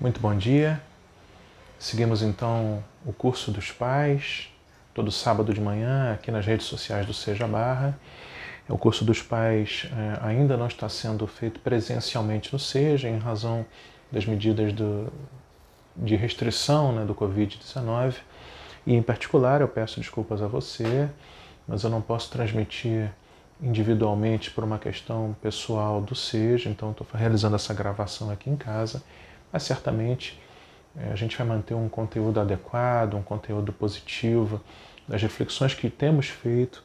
Muito bom dia. Seguimos então o curso dos pais, todo sábado de manhã, aqui nas redes sociais do Seja Barra. O curso dos pais ainda não está sendo feito presencialmente no Seja, em razão das medidas de restrição, do Covid-19. E, em particular, eu peço desculpas a você, mas eu não posso transmitir individualmente por uma questão pessoal do Seja, então estou realizando essa gravação aqui em casa, mas certamente a gente vai manter um conteúdo adequado, um conteúdo positivo, das reflexões que temos feito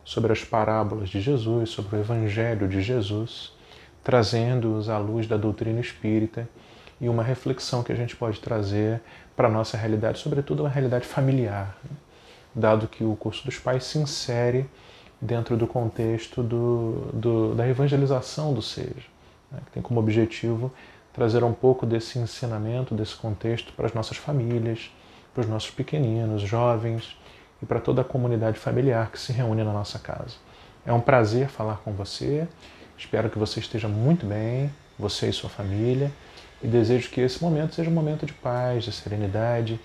sobre as parábolas de Jesus, sobre o Evangelho de Jesus, trazendo-os à luz da doutrina espírita e uma reflexão que a gente pode trazer para a nossa realidade, sobretudo uma realidade familiar, dado que o curso dos pais se insere dentro do contexto da evangelização do Seja, que tem como objetivo trazer um pouco desse ensinamento, desse contexto para as nossas famílias, para os nossos pequeninos, jovens e para toda a comunidade familiar que se reúne na nossa casa. É um prazer falar com você, espero que você esteja muito bem, você e sua família, e desejo que esse momento seja um momento de paz, de serenidade,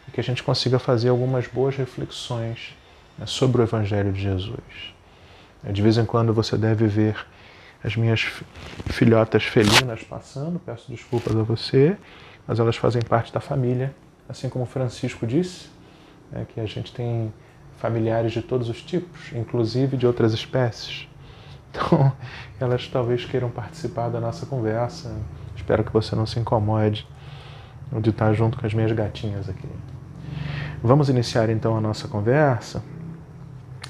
e que a gente consiga fazer algumas boas reflexões sobre o Evangelho de Jesus. De vez em quando você deve ver as minhas filhotas felinas passando, peço desculpas a você, mas elas fazem parte da família, assim como Francisco disse, que a gente tem familiares de todos os tipos, inclusive de outras espécies. Então, elas talvez queiram participar da nossa conversa. Espero que você não se incomode de estar junto com as minhas gatinhas aqui. Vamos iniciar então a nossa conversa.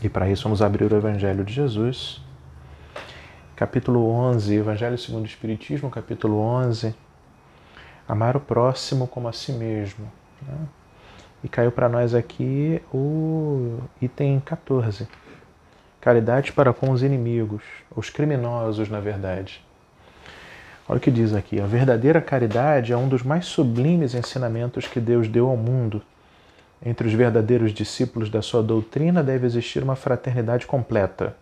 E para isso vamos abrir o Evangelho de Jesus, capítulo 11, Evangelho segundo o Espiritismo, capítulo 11, amar o próximo como a si mesmo. E caiu para nós aqui o item 14, caridade para com os inimigos, os criminosos, na verdade. Olha o que diz aqui, a verdadeira caridade é um dos mais sublimes ensinamentos que Deus deu ao mundo. Entre os verdadeiros discípulos da sua doutrina deve existir uma fraternidade completa.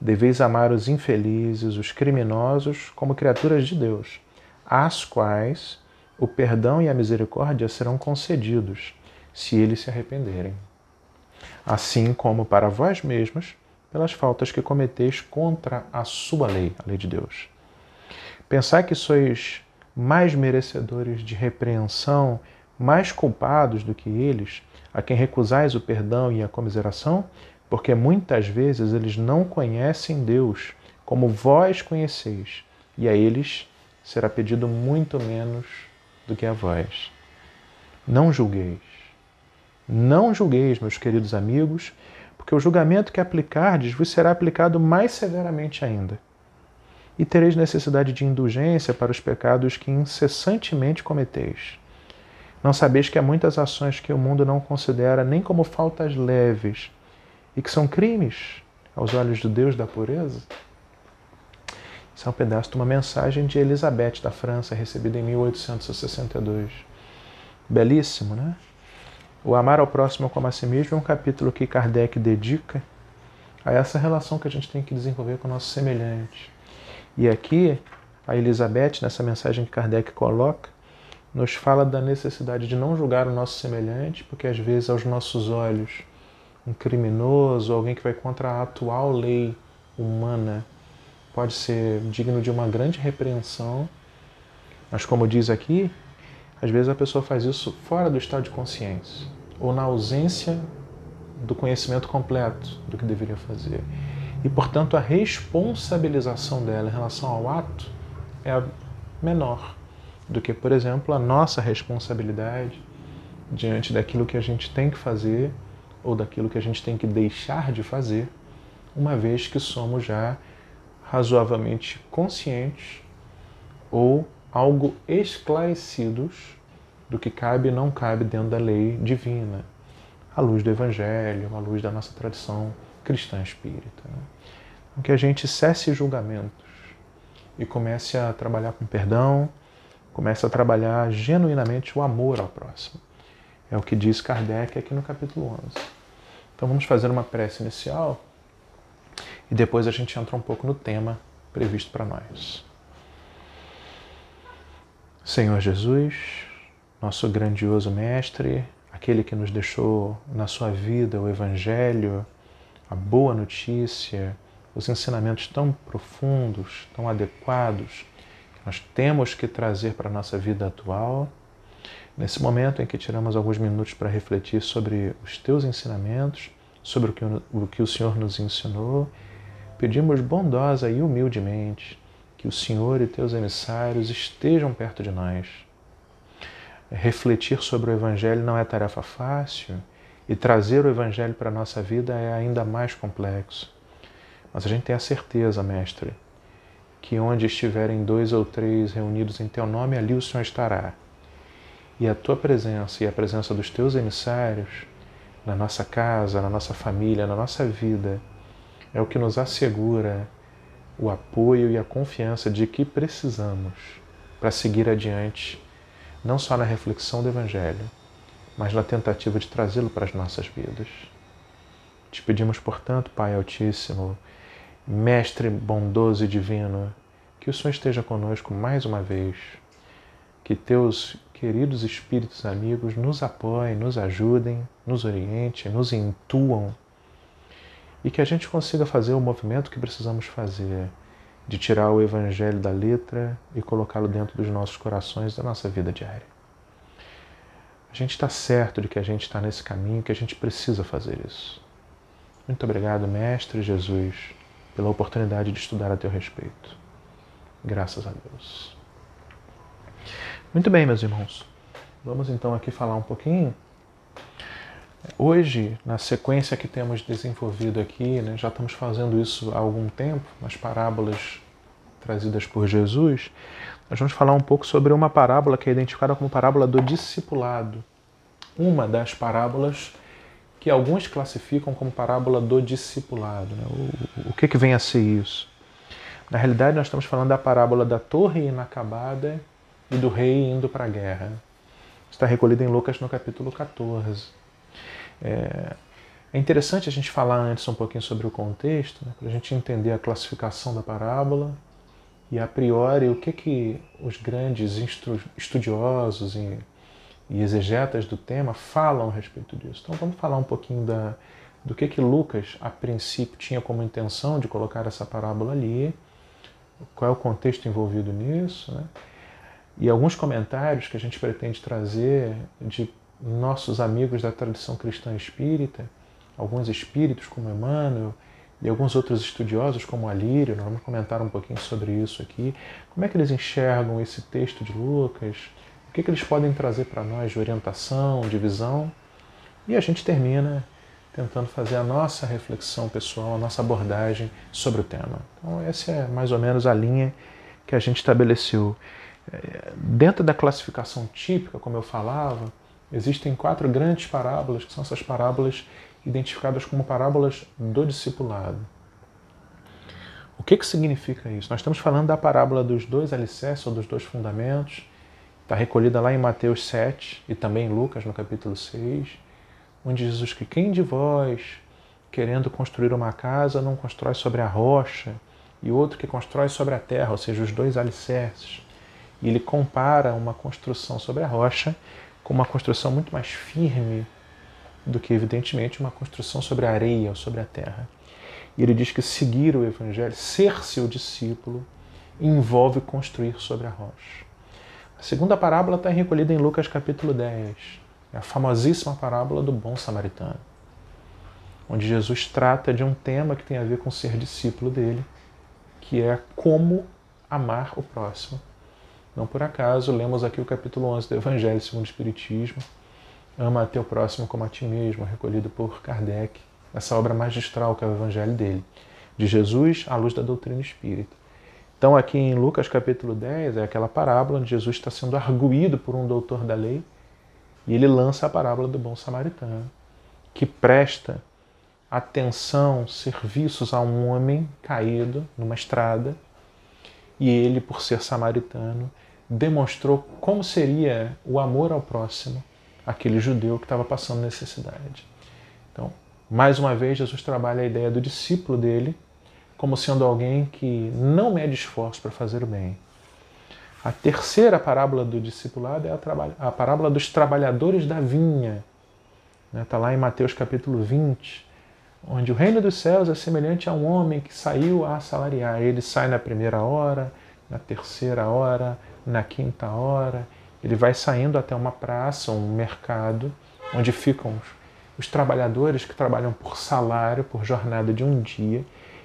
Deveis amar os infelizes, os criminosos, como criaturas de Deus, às quais o perdão e a misericórdia serão concedidos, se eles se arrependerem. Assim como para vós mesmos, pelas faltas que cometeis contra a sua lei, a lei de Deus. Pensai que sois mais merecedores de repreensão, mais culpados do que eles, a quem recusais o perdão e a comiseração, porque muitas vezes eles não conhecem Deus, como vós conheceis, e a eles será pedido muito menos do que a vós. Não julgueis. Não julgueis, meus queridos amigos, porque o julgamento que aplicardes vos será aplicado mais severamente ainda. E tereis necessidade de indulgência para os pecados que incessantemente cometeis. Não sabeis que há muitas ações que o mundo não considera nem como faltas leves e que são crimes aos olhos do Deus da pureza? Isso é um pedaço de uma mensagem de Elizabeth da França, recebida em 1862. Belíssimo, né? O amar ao próximo como a si mesmo é um capítulo que Kardec dedica a essa relação que a gente tem que desenvolver com o nosso semelhante. E aqui, a Elizabeth, nessa mensagem que Kardec coloca, nos fala da necessidade de não julgar o nosso semelhante, porque às vezes aos nossos olhos um criminoso, alguém que vai contra a atual lei humana, pode ser digno de uma grande repreensão, mas como diz aqui, às vezes a pessoa faz isso fora do estado de consciência, ou na ausência do conhecimento completo do que deveria fazer. E, portanto, a responsabilização dela em relação ao ato é menor do que, por exemplo, a nossa responsabilidade diante daquilo que a gente tem que fazer ou daquilo que a gente tem que deixar de fazer, uma vez que somos já razoavelmente conscientes ou algo esclarecidos do que cabe e não cabe dentro da lei divina, à luz do Evangelho, à luz da nossa tradição cristã espírita. Então, que a gente cesse julgamentos e comece a trabalhar com perdão, comece a trabalhar genuinamente o amor ao próximo. É o que diz Kardec aqui no capítulo 11. Então vamos fazer uma prece inicial e depois a gente entra um pouco no tema previsto para nós. Senhor Jesus, nosso grandioso Mestre, aquele que nos deixou na sua vida o Evangelho, a boa notícia, os ensinamentos tão profundos, tão adequados, que nós temos que trazer para a nossa vida atual. Nesse momento em que tiramos alguns minutos para refletir sobre os teus ensinamentos, sobre o que o Senhor nos ensinou, pedimos bondosa e humildemente que o Senhor e teus emissários estejam perto de nós. Refletir sobre o Evangelho não é tarefa fácil e trazer o Evangelho para a nossa vida é ainda mais complexo. Mas a gente tem a certeza, Mestre, que onde estiverem 2 ou 3 reunidos em teu nome, ali o Senhor estará. E a tua presença e a presença dos teus emissários na nossa casa, na nossa família, na nossa vida, é o que nos assegura o apoio e a confiança de que precisamos para seguir adiante, não só na reflexão do Evangelho, mas na tentativa de trazê-lo para as nossas vidas. Te pedimos, portanto, Pai Altíssimo, Mestre bondoso e divino, que o Senhor esteja conosco mais uma vez, que teus queridos espíritos amigos nos apoiem, nos ajudem, nos orientem, nos intuam, e que a gente consiga fazer o movimento que precisamos fazer, de tirar o Evangelho da letra e colocá-lo dentro dos nossos corações, da nossa vida diária. A gente está certo de que a gente está nesse caminho, que a gente precisa fazer isso. Muito obrigado, Mestre Jesus, pela oportunidade de estudar a teu respeito. Graças a Deus. Muito bem, meus irmãos. Vamos então aqui falar um pouquinho. Hoje, na sequência que temos desenvolvido aqui, já estamos fazendo isso há algum tempo, nas parábolas trazidas por Jesus, nós vamos falar um pouco sobre uma parábola que é identificada como parábola do discipulado. Uma das parábolas que alguns classificam como parábola do discipulado. O que vem a ser isso? Na realidade, nós estamos falando da parábola da torre inacabada e do rei indo para a guerra. Está recolhida em Lucas no capítulo 14. É interessante a gente falar antes um pouquinho sobre o contexto, para a gente entender a classificação da parábola e, a priori, o que os grandes estudiosos e exegetas do tema falam a respeito disso. Então vamos falar um pouquinho do que Lucas, a princípio, tinha como intenção de colocar essa parábola ali, qual é o contexto envolvido nisso, e alguns comentários que a gente pretende trazer de nossos amigos da tradição cristã espírita, alguns espíritos como Emmanuel e alguns outros estudiosos como Alírio. Nós vamos comentar um pouquinho sobre isso aqui, como é que eles enxergam esse texto de Lucas, o que eles podem trazer para nós de orientação, de visão, e a gente termina tentando fazer a nossa reflexão pessoal, a nossa abordagem sobre o tema. Então essa é mais ou menos a linha que a gente estabeleceu. Dentro da classificação típica, como eu falava, existem 4 grandes parábolas, que são essas parábolas identificadas como parábolas do discipulado. O que significa isso? Nós estamos falando da parábola dos 2 alicerces, ou dos 2 fundamentos, está recolhida lá em Mateus 7 e também em Lucas, no capítulo 6, onde Jesus diz que quem de vós, querendo construir uma casa, não constrói sobre a rocha, e outro que constrói sobre a terra, ou seja, os 2 alicerces. E ele compara uma construção sobre a rocha com uma construção muito mais firme do que, evidentemente, uma construção sobre a areia ou sobre a terra. E ele diz que seguir o Evangelho, ser seu discípulo, envolve construir sobre a rocha. A segunda parábola está recolhida em Lucas capítulo 10, é a famosíssima parábola do bom samaritano, onde Jesus trata de um tema que tem a ver com ser discípulo dele, que é como amar o próximo. Não por acaso, lemos aqui o capítulo 11 do Evangelho segundo o Espiritismo, ama a teu próximo como a ti mesmo, recolhido por Kardec, essa obra magistral que é o Evangelho dele, de Jesus à luz da doutrina espírita. Então aqui em Lucas capítulo 10 é aquela parábola onde Jesus está sendo arguído por um doutor da lei e ele lança a parábola do bom samaritano, que presta atenção, serviços a um homem caído numa estrada, e ele, por ser samaritano, demonstrou como seria o amor ao próximo, aquele judeu que estava passando necessidade. Então, mais uma vez, Jesus trabalha a ideia do discípulo dele como sendo alguém que não mede esforço para fazer o bem. A terceira parábola do discipulado é a parábola dos trabalhadores da vinha. Está lá em Mateus capítulo 20, onde o reino dos céus é semelhante a um homem que saiu a assalariar. Ele sai na primeira hora, na terceira hora, na quinta hora. Ele vai saindo até uma praça, um mercado, onde ficam os trabalhadores que trabalham por salário, por jornada de um dia.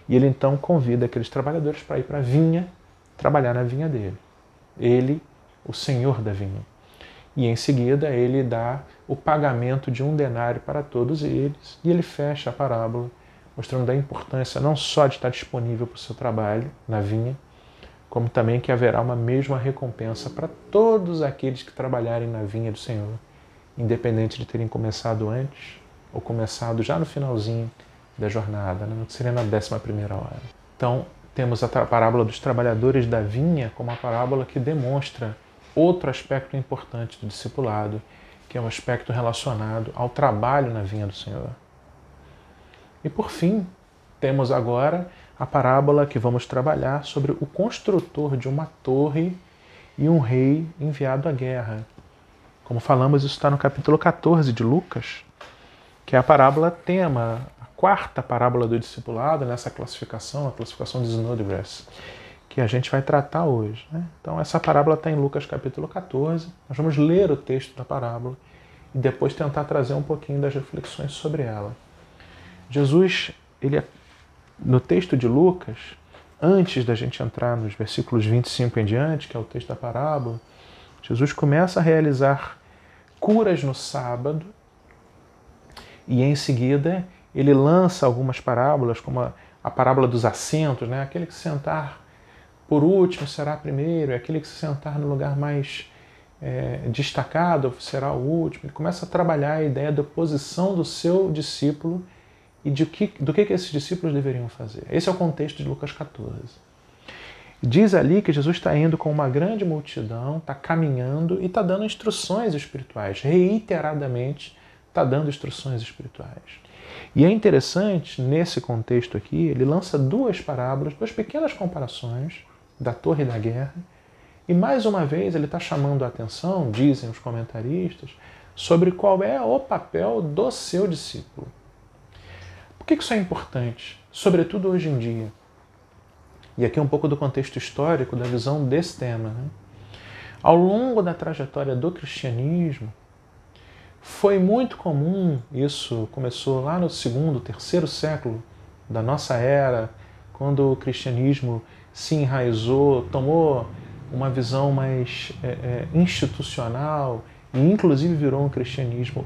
E ele então convida aqueles trabalhadores para ir para a vinha, trabalhar na vinha dele. Ele, o senhor da vinha. E em seguida ele dá o pagamento de 1 denário para todos eles. E ele fecha a parábola, mostrando a importância não só de estar disponível para o seu trabalho na vinha, como também que haverá uma mesma recompensa para todos aqueles que trabalharem na vinha do Senhor, independente de terem começado antes ou começado já no finalzinho da jornada, né? Que seria na 11ª hora. Então, temos a parábola dos trabalhadores da vinha como a parábola que demonstra outro aspecto importante do discipulado, que é um aspecto relacionado ao trabalho na vinha do Senhor. E por fim, temos agora a parábola que vamos trabalhar sobre o construtor de uma torre e um rei enviado à guerra. Como falamos, isso está no capítulo 14 de Lucas, que é a parábola tema, a quarta parábola do discipulado nessa classificação, a classificação de Snodgrass, que a gente vai tratar hoje, né? Então essa parábola está em Lucas capítulo 14, nós vamos ler o texto da parábola e depois tentar trazer um pouquinho das reflexões sobre ela. Jesus, no texto de Lucas, antes da gente entrar nos versículos 25 em diante, que é o texto da parábola, Jesus começa a realizar curas no sábado e em seguida ele lança algumas parábolas, como a parábola dos assentos, né? Aquele que se sentar por último será primeiro, aquele que se sentar no lugar mais destacado será o último. Ele começa a trabalhar a ideia da posição do seu discípulo e do que esses discípulos deveriam fazer. Esse é o contexto de Lucas 14. Diz ali que Jesus está indo com uma grande multidão, está caminhando e está dando instruções espirituais. Reiteradamente está dando instruções espirituais. E é interessante, nesse contexto aqui, ele lança duas parábolas, duas pequenas comparações da torre da guerra, e mais uma vez ele está chamando a atenção, dizem os comentaristas, sobre qual é o papel do seu discípulo. Por que isso é importante? Sobretudo hoje em dia. E aqui um pouco do contexto histórico, da visão desse tema, né? Ao longo da trajetória do cristianismo, foi muito comum, isso começou lá no 2º, 3º século da nossa era, quando o cristianismo se enraizou, tomou uma visão mais institucional e inclusive virou um cristianismo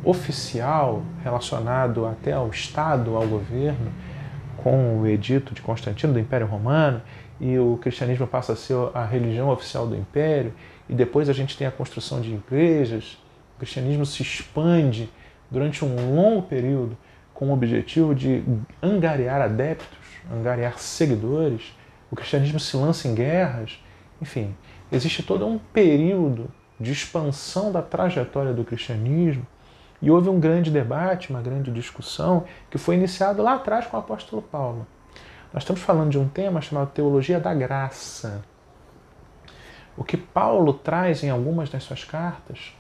oficial, relacionado até ao Estado, ao governo, com o edito de Constantino do Império Romano, e o cristianismo passa a ser a religião oficial do Império, e depois a gente tem a construção de igrejas. O cristianismo se expande durante um longo período com o objetivo de angariar adeptos, angariar seguidores. O cristianismo se lança em guerras. Enfim, existe todo um período de expansão da trajetória do cristianismo e houve um grande debate, uma grande discussão que foi iniciado lá atrás com o apóstolo Paulo. Nós estamos falando de um tema chamado Teologia da Graça. O que Paulo traz em algumas das suas cartas,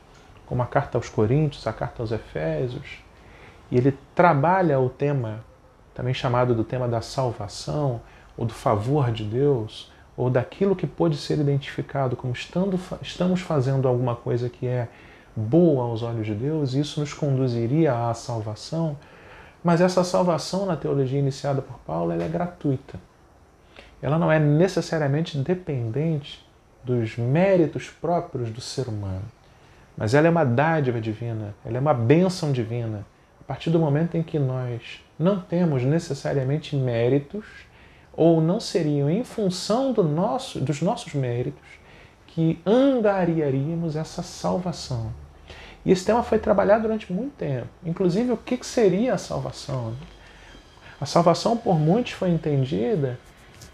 como a carta aos Coríntios, a carta aos Efésios, e ele trabalha o tema, também chamado do tema da salvação, ou do favor de Deus, ou daquilo que pode ser identificado como estamos fazendo alguma coisa que é boa aos olhos de Deus, e isso nos conduziria à salvação, mas essa salvação na teologia iniciada por Paulo, ela é gratuita. Ela não é necessariamente dependente dos méritos próprios do ser humano, mas ela é uma dádiva divina, ela é uma bênção divina, a partir do momento em que nós não temos necessariamente méritos, ou não seriam em função dos nossos méritos que angariaríamos essa salvação. E esse tema foi trabalhado durante muito tempo. Inclusive, o que seria a salvação? A salvação, por muitos, foi entendida,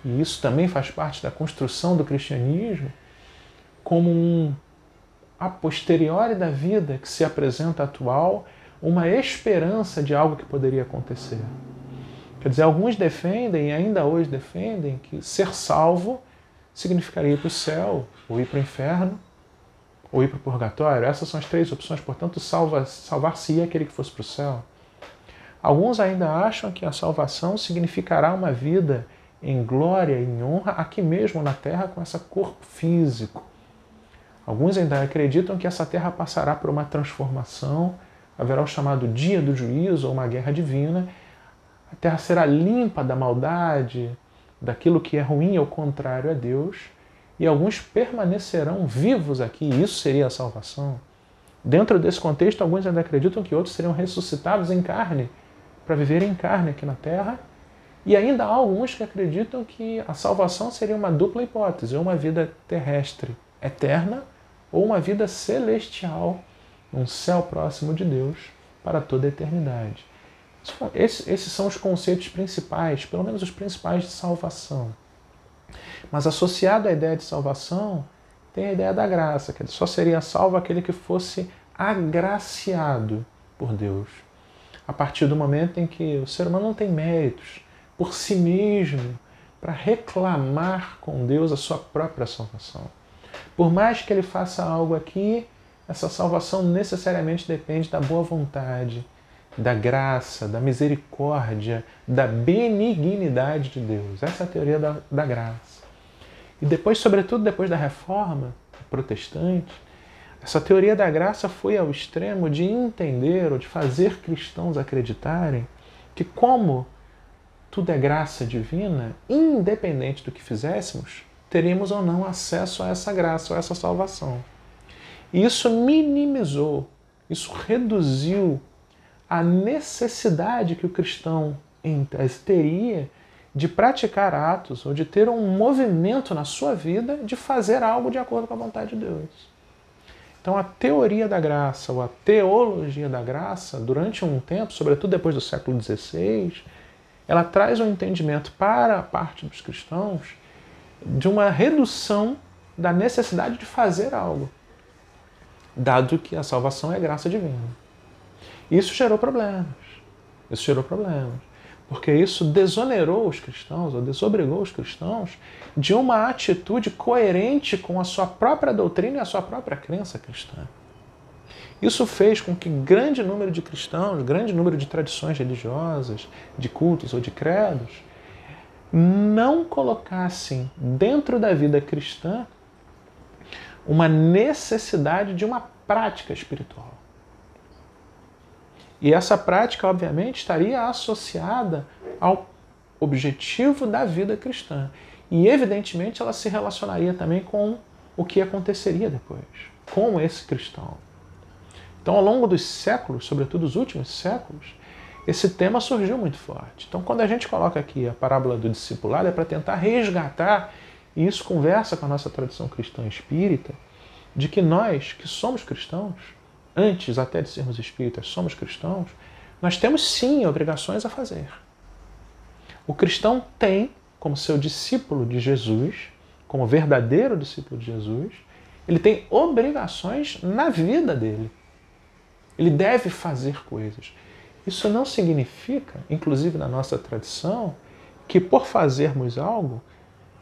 e isso também faz parte da construção do cristianismo, como a posteriori da vida que se apresenta atual, uma esperança de algo que poderia acontecer. Quer dizer, alguns defendem, e ainda hoje defendem, que ser salvo significaria ir para o céu, ou ir para o inferno, ou ir para o purgatório. Essas são as três opções, portanto, salvar-se-ia aquele que fosse para o céu. Alguns ainda acham que a salvação significará uma vida em glória e em honra aqui mesmo na Terra com esse corpo físico. Alguns ainda acreditam que essa Terra passará por uma transformação, haverá o chamado dia do juízo ou uma guerra divina, a Terra será limpa da maldade, daquilo que é ruim ou contrário a Deus, e alguns permanecerão vivos aqui, e isso seria a salvação. Dentro desse contexto, alguns ainda acreditam que outros seriam ressuscitados em carne, para viver em carne aqui na Terra, e ainda há alguns que acreditam que a salvação seria uma dupla hipótese, ou uma vida terrestre eterna, ou uma vida celestial, num céu próximo de Deus, para toda a eternidade. Esses são os conceitos principais, pelo menos os principais de salvação. Mas associado à ideia de salvação, tem a ideia da graça, que só seria salvo aquele que fosse agraciado por Deus. A partir do momento em que o ser humano não tem méritos por si mesmo para reclamar com Deus a sua própria salvação. Por mais que ele faça algo aqui, essa salvação necessariamente depende da boa vontade, da graça, da misericórdia, da benignidade de Deus. Essa é a teoria da graça. E depois, sobretudo depois da Reforma protestante, essa teoria da graça foi ao extremo de entender ou de fazer cristãos acreditarem que, como tudo é graça divina, independente do que fizéssemos, teríamos ou não acesso a essa graça, ou a essa salvação. E isso minimizou, isso reduziu a necessidade que o cristão em tese teria de praticar atos ou de ter um movimento na sua vida de fazer algo de acordo com a vontade de Deus. Então a teoria da graça ou a teologia da graça, durante um tempo, sobretudo depois do século XVI, ela traz um entendimento para a parte dos cristãos de uma redução da necessidade de fazer algo, dado que a salvação é graça divina. Isso gerou problemas. Porque isso desonerou os cristãos, ou desobrigou os cristãos, de uma atitude coerente com a sua própria doutrina e a sua própria crença cristã. Isso fez com que grande número de cristãos, grande número de tradições religiosas, de cultos ou de credos, não colocassem dentro da vida cristã uma necessidade de uma prática espiritual. E essa prática, obviamente, estaria associada ao objetivo da vida cristã. E, evidentemente, ela se relacionaria também com o que aconteceria depois, com esse cristão. Então, ao longo dos séculos, sobretudo os últimos séculos, esse tema surgiu muito forte. Então, quando a gente coloca aqui a parábola do discipulado, é para tentar resgatar, e isso conversa com a nossa tradição cristã espírita, de que nós, que somos cristãos, antes até de sermos espíritas, somos cristãos, nós temos sim obrigações a fazer. O cristão tem, como seu discípulo de Jesus, como verdadeiro discípulo de Jesus, ele tem obrigações na vida dele. Ele deve fazer coisas. Isso não significa, inclusive na nossa tradição, que por fazermos algo,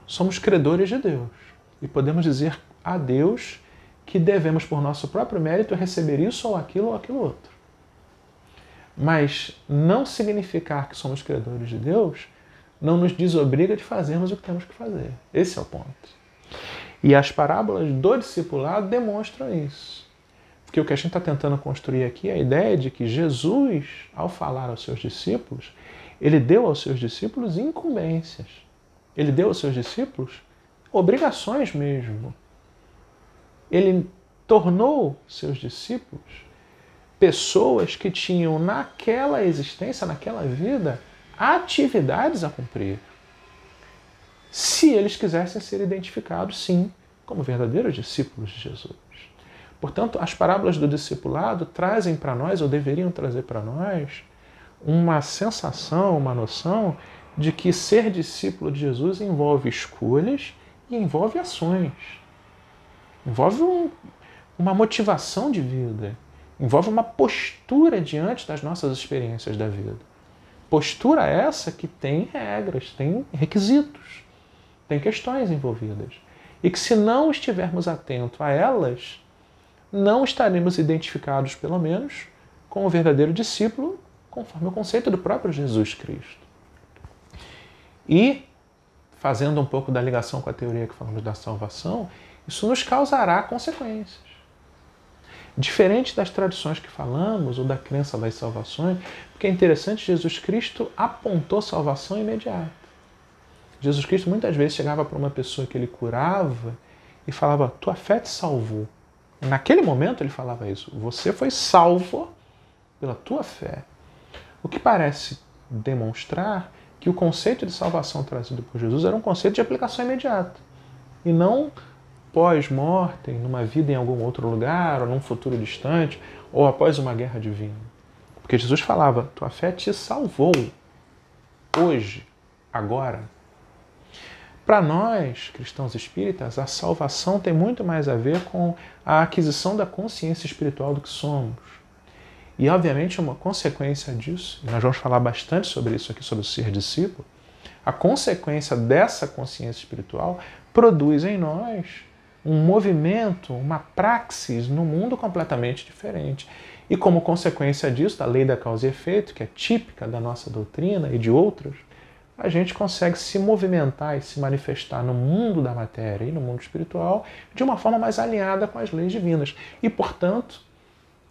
somos credores de Deus. E podemos dizer a Deus que devemos, por nosso próprio mérito, receber isso ou aquilo outro. Mas não significar que somos credores de Deus não nos desobriga de fazermos o que temos que fazer. Esse é o ponto. E as parábolas do discipulado demonstram isso. Porque o que a gente está tentando construir aqui é a ideia de que Jesus, ao falar aos seus discípulos, ele deu aos seus discípulos incumbências. Ele deu aos seus discípulos obrigações mesmo. Ele tornou seus discípulos pessoas que tinham naquela existência, naquela vida, atividades a cumprir. Se eles quisessem ser identificados, sim, como verdadeiros discípulos de Jesus. Portanto, as parábolas do discipulado trazem para nós, ou deveriam trazer para nós, uma sensação, uma noção de que ser discípulo de Jesus envolve escolhas e envolve ações. Envolve uma motivação de vida. Envolve uma postura diante das nossas experiências da vida. Postura essa que tem regras, tem requisitos. tem questões envolvidas. E que se não estivermos atentos a elas, não estaremos identificados, pelo menos, com o verdadeiro discípulo, conforme o conceito do próprio Jesus Cristo. E, fazendo um pouco da ligação com a teoria que falamos da salvação, isso nos causará consequências. Diferente das tradições que falamos, ou da crença das salvações, porque é interessante, Jesus Cristo apontou salvação imediata. Jesus Cristo muitas vezes chegava para uma pessoa que ele curava e falava, tua fé te salvou. Naquele momento ele falava isso, você foi salvo pela tua fé. O que parece demonstrar que o conceito de salvação trazido por Jesus era um conceito de aplicação imediata, e não pós-mortem, numa vida em algum outro lugar, ou num futuro distante, ou após uma guerra divina. Porque Jesus falava, tua fé te salvou, hoje, agora. Para nós, cristãos espíritas, a salvação tem muito mais a ver com a aquisição da consciência espiritual do que somos. E, obviamente, uma consequência disso, e nós vamos falar bastante sobre isso aqui, sobre o ser discípulo, a consequência dessa consciência espiritual produz em nós um movimento, uma praxis no mundo completamente diferente. E como consequência disso, da lei da causa e efeito, que é típica da nossa doutrina e de outras, a gente consegue se movimentar e se manifestar no mundo da matéria e no mundo espiritual de uma forma mais alinhada com as leis divinas. E, portanto,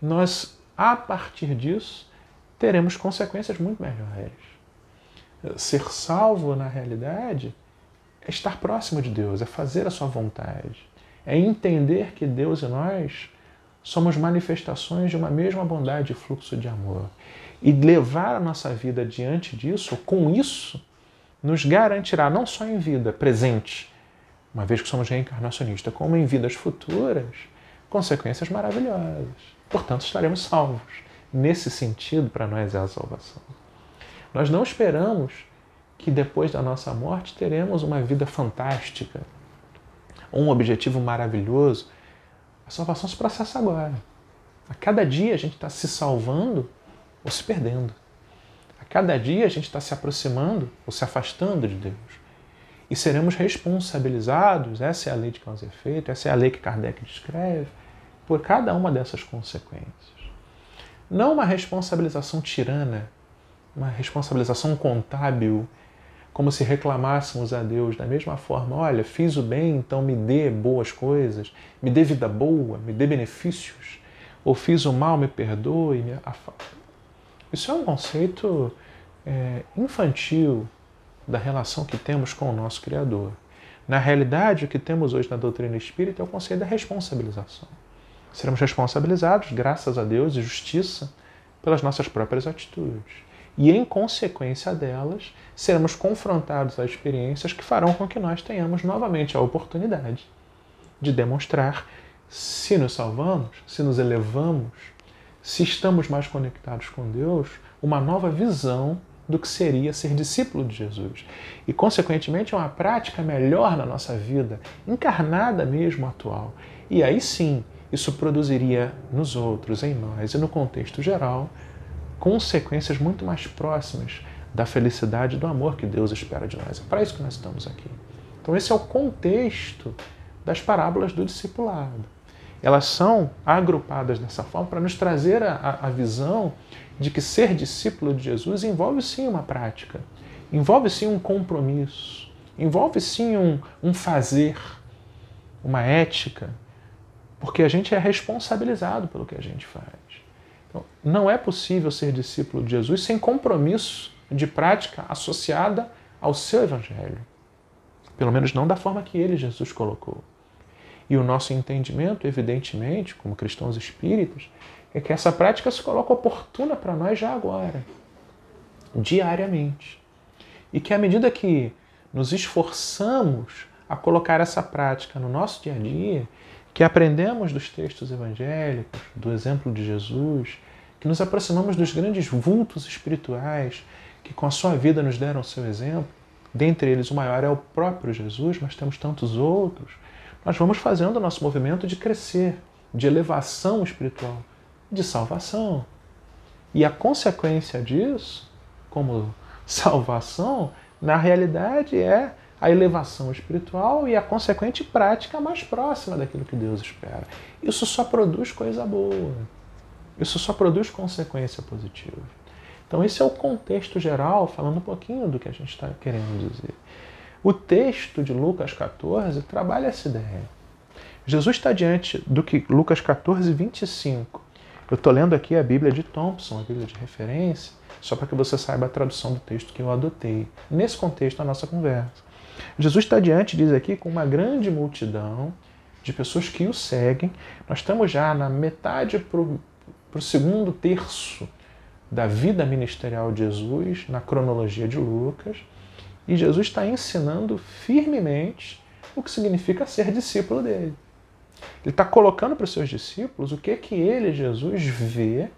nós, a partir disso, teremos consequências muito melhores. Ser salvo, na realidade, é estar próximo de Deus, é fazer a sua vontade, é entender que Deus e nós somos manifestações de uma mesma bondade e fluxo de amor. E levar a nossa vida diante disso, com isso, nos garantirá não só em vida presente, uma vez que somos reencarnacionistas, como em vidas futuras, consequências maravilhosas. Portanto, estaremos salvos. Nesse sentido, para nós é a salvação. Nós não esperamos que depois da nossa morte teremos uma vida fantástica, um objetivo maravilhoso. A salvação se processa agora. A cada dia a gente está se salvando ou se perdendo. A cada dia a gente está se aproximando ou se afastando de Deus. E seremos responsabilizados, essa é a lei de causa e efeito, essa é a lei que Kardec descreve, por cada uma dessas consequências. Não uma responsabilização tirana, uma responsabilização contábil, como se reclamássemos a Deus da mesma forma, olha, fiz o bem, então me dê boas coisas, me dê vida boa, me dê benefícios, ou fiz o mal, me perdoe, me afaste. Isso é um conceito infantil da relação que temos com o nosso Criador. Na realidade, o que temos hoje na doutrina espírita é o conceito da responsabilização. Seremos responsabilizados, graças a Deus e justiça, pelas nossas próprias atitudes. E, em consequência delas, seremos confrontados a experiências que farão com que nós tenhamos novamente a oportunidade de demonstrar se nos salvamos, se nos elevamos, se estamos mais conectados com Deus, uma nova visão do que seria ser discípulo de Jesus. E, consequentemente, uma prática melhor na nossa vida, encarnada mesmo atual. E aí sim, isso produziria nos outros, em nós e no contexto geral, consequências muito mais próximas da felicidade e do amor que Deus espera de nós. É para isso que nós estamos aqui. Então esse é o contexto das parábolas do discipulado. Elas são agrupadas dessa forma para nos trazer a visão de que ser discípulo de Jesus envolve sim uma prática, envolve sim um compromisso, envolve sim um fazer, uma ética, porque a gente é responsabilizado pelo que a gente faz. Então, não é possível ser discípulo de Jesus sem compromisso de prática associada ao seu evangelho. Pelo menos não da forma que ele, Jesus, colocou. E o nosso entendimento, evidentemente, como cristãos espíritas, é que essa prática se coloca oportuna para nós já agora, diariamente. E que à medida que nos esforçamos a colocar essa prática no nosso dia a dia, que aprendemos dos textos evangélicos, do exemplo de Jesus, que nos aproximamos dos grandes vultos espirituais que com a sua vida nos deram o seu exemplo, dentre eles o maior é o próprio Jesus, mas temos tantos outros, nós vamos fazendo o nosso movimento de crescer, de elevação espiritual, de salvação. E a consequência disso, como salvação, na realidade é a elevação espiritual e a consequente prática mais próxima daquilo que Deus espera. Isso só produz coisa boa. Isso só produz consequência positiva. Então esse é o contexto geral, falando um pouquinho do que a gente está querendo dizer. O texto de Lucas 14 trabalha essa ideia. Jesus está diante do que Lucas 14, 25. Eu estou lendo aqui a Bíblia de Thompson, a Bíblia de referência, só para que você saiba a tradução do texto que eu adotei. Nesse contexto, a nossa conversa. Jesus está diante, diz aqui, com uma grande multidão de pessoas que o seguem. Nós estamos já na metade para o segundo terço da vida ministerial de Jesus, na cronologia de Lucas, e Jesus está ensinando firmemente o que significa ser discípulo dele. Ele está colocando para os seus discípulos o que ele, Jesus, vê,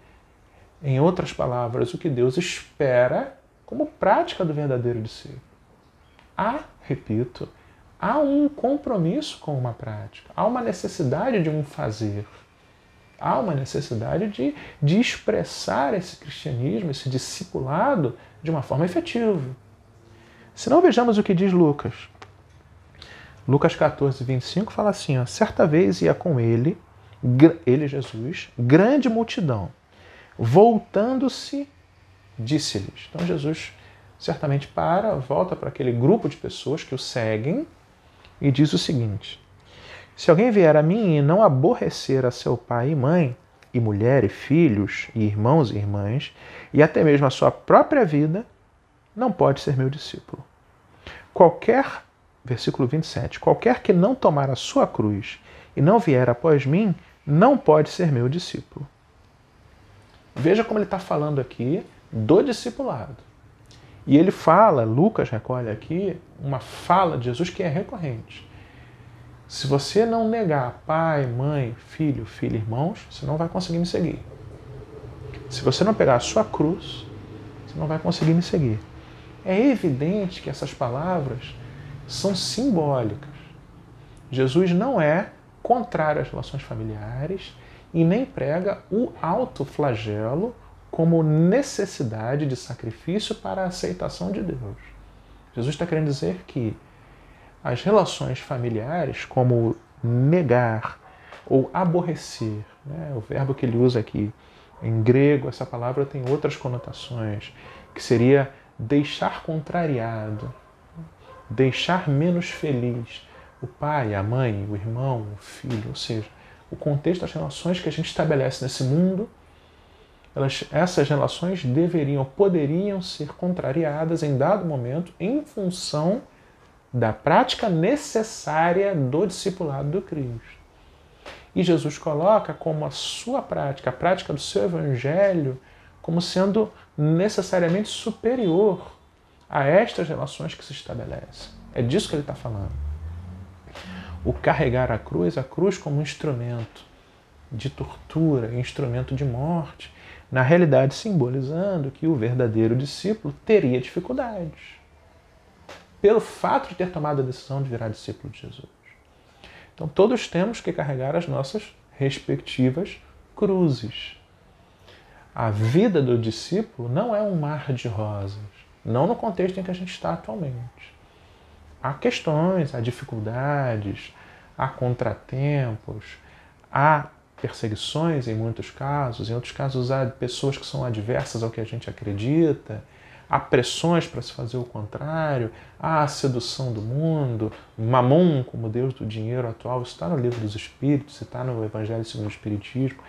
em outras palavras, o que Deus espera como prática do verdadeiro discípulo. Repito, há um compromisso com uma prática, há uma necessidade de um fazer, há uma necessidade de expressar esse cristianismo, esse discipulado, de uma forma efetiva. Se não, vejamos o que diz Lucas. Lucas 14, 25 fala assim, ó, certa vez ia com ele, Jesus, grande multidão. Voltando-se, disse-lhes. Então Jesus certamente volta para aquele grupo de pessoas que o seguem e diz o seguinte, se alguém vier a mim e não aborrecer a seu pai e mãe, e mulher e filhos, e irmãos e irmãs, e até mesmo a sua própria vida, não pode ser meu discípulo. Versículo 27, qualquer que não tomar a sua cruz e não vier após mim, não pode ser meu discípulo. Veja como ele está falando aqui do discipulado. E ele fala, Lucas recolhe aqui, uma fala de Jesus que é recorrente. Se você não negar pai, mãe, filho, filha, irmãos, você não vai conseguir me seguir. Se você não pegar a sua cruz, você não vai conseguir me seguir. É evidente que essas palavras são simbólicas. Jesus não é contrário às relações familiares e nem prega o autoflagelo como necessidade de sacrifício para a aceitação de Deus. Jesus está querendo dizer que as relações familiares, como negar ou aborrecer, né, o verbo que ele usa aqui, em grego, essa palavra tem outras conotações, que seria deixar contrariado, deixar menos feliz o pai, a mãe, o irmão, o filho, ou seja, o contexto das relações que a gente estabelece nesse mundo, essas relações poderiam ser contrariadas em dado momento em função da prática necessária do discipulado do Cristo. E Jesus coloca como a sua prática, a prática do seu evangelho, como sendo necessariamente superior a estas relações que se estabelecem. É disso que ele está falando. O carregar a cruz como instrumento de tortura, instrumento de morte, na realidade simbolizando que o verdadeiro discípulo teria dificuldades, pelo fato de ter tomado a decisão de virar discípulo de Jesus. Então todos temos que carregar as nossas respectivas cruzes. A vida do discípulo não é um mar de rosas, não no contexto em que a gente está atualmente. Há questões, há dificuldades, há contratempos, há perseguições em muitos casos, em outros casos há pessoas que são adversas ao que a gente acredita, há pressões para se fazer o contrário, há a sedução do mundo, Mamon como Deus do dinheiro atual, isso está no livro dos Espíritos, está no Evangelho segundo o Espiritismo.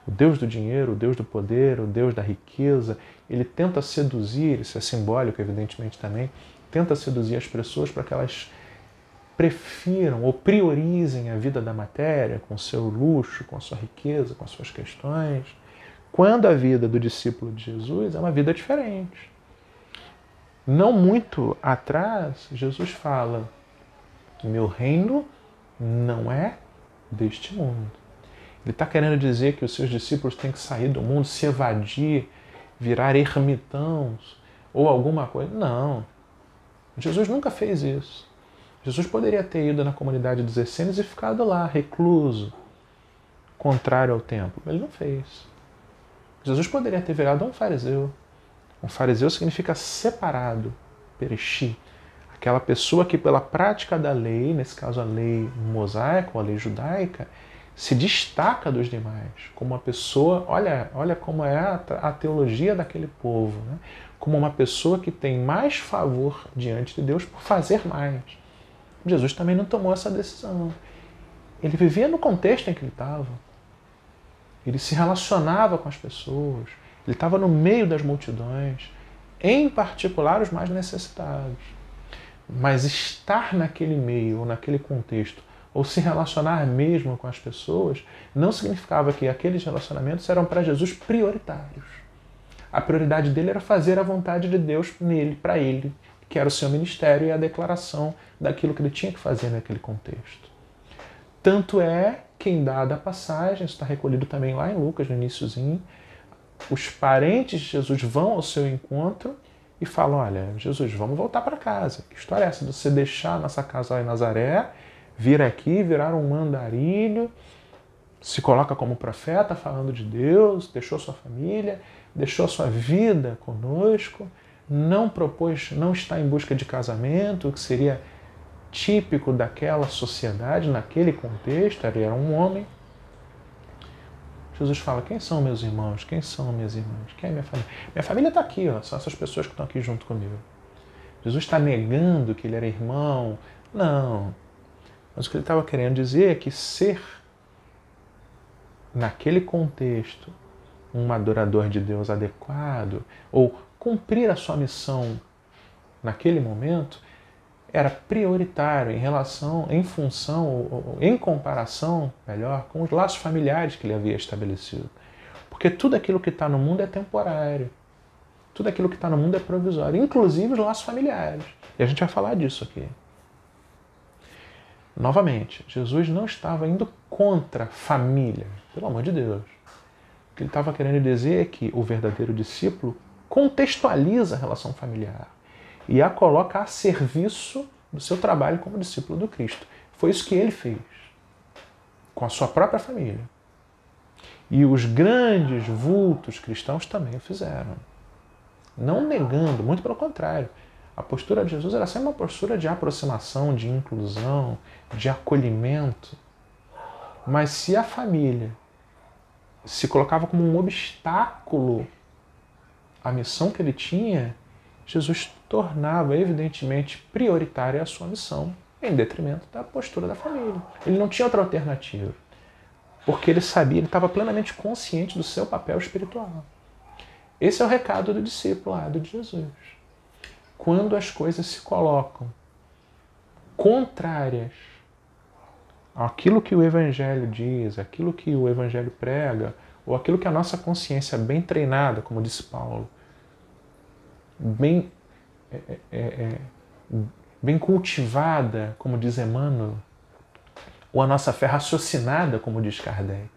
O Deus do dinheiro, o Deus do poder, o Deus da riqueza, ele tenta seduzir, isso é simbólico evidentemente também, tenta seduzir as pessoas para que elas prefiram ou priorizem a vida da matéria com o seu luxo, com a sua riqueza, com as suas questões, quando a vida do discípulo de Jesus é uma vida diferente. Não muito atrás, Jesus fala, meu reino não é deste mundo. Ele está querendo dizer que os seus discípulos têm que sair do mundo, se evadir, virar ermitãos ou alguma coisa. Não. Jesus nunca fez isso. Jesus poderia ter ido na comunidade dos essênios e ficado lá, recluso, contrário ao templo. Ele não fez. Jesus poderia ter virado um fariseu. Um fariseu significa separado, pereshi, Aquela pessoa que pela prática da lei, nesse caso a lei mosaica ou a lei judaica, se destaca dos demais, como uma pessoa, olha como é a teologia daquele povo, né? Como uma pessoa que tem mais favor diante de Deus por fazer mais. Jesus também não tomou essa decisão. Ele vivia no contexto em que ele estava. Ele se relacionava com as pessoas, ele estava no meio das multidões, em particular os mais necessitados. Mas estar naquele meio ou naquele contexto, ou se relacionar mesmo com as pessoas, não significava que aqueles relacionamentos eram para Jesus prioritários. A prioridade dele era fazer a vontade de Deus nele, para ele, que era o seu ministério e a declaração daquilo que ele tinha que fazer naquele contexto. Tanto é que em dada a passagem, isso está recolhido também lá em Lucas, no iniciozinho, os parentes de Jesus vão ao seu encontro e falam, olha, Jesus, vamos voltar para casa. Que história é essa de você deixar a nossa casa lá em Nazaré, vir aqui, virar um andarilho, se coloca como profeta falando de Deus, deixou sua família, deixou sua vida conosco, não está em busca de casamento, o que seria típico daquela sociedade, naquele contexto, ele era um homem. Jesus fala, quem são meus irmãos? Quem são minhas irmãs? Quem é minha família? Minha família está aqui, ó, são essas pessoas que estão aqui junto comigo. Jesus está negando que ele era irmão? Não. Mas o que ele estava querendo dizer é que ser, naquele contexto, um adorador de Deus adequado, ou cumprir a sua missão naquele momento, era prioritário em função, em comparação, melhor, com os laços familiares que ele havia estabelecido. Porque tudo aquilo que está no mundo é temporário. Tudo aquilo que está no mundo é provisório, inclusive os laços familiares. E a gente vai falar disso aqui. Novamente, Jesus não estava indo contra a família, pelo amor de Deus. O que ele estava querendo dizer é que o verdadeiro discípulo contextualiza a relação familiar e a coloca a serviço do seu trabalho como discípulo do Cristo. Foi isso que ele fez com a sua própria família. E os grandes vultos cristãos também o fizeram. Não negando, muito pelo contrário. A postura de Jesus era sempre uma postura de aproximação, de inclusão, de acolhimento. Mas se a família se colocava como um obstáculo à missão que ele tinha, Jesus tornava evidentemente prioritária a sua missão, em detrimento da postura da família. Ele não tinha outra alternativa, porque ele sabia, ele estava plenamente consciente do seu papel espiritual. Esse é o recado do discipulado de Jesus. Quando as coisas se colocam contrárias àquilo que o Evangelho diz, aquilo que o Evangelho prega, ou aquilo que a nossa consciência bem treinada, como disse Paulo, bem cultivada, como diz Emmanuel, ou a nossa fé raciocinada, como diz Kardec,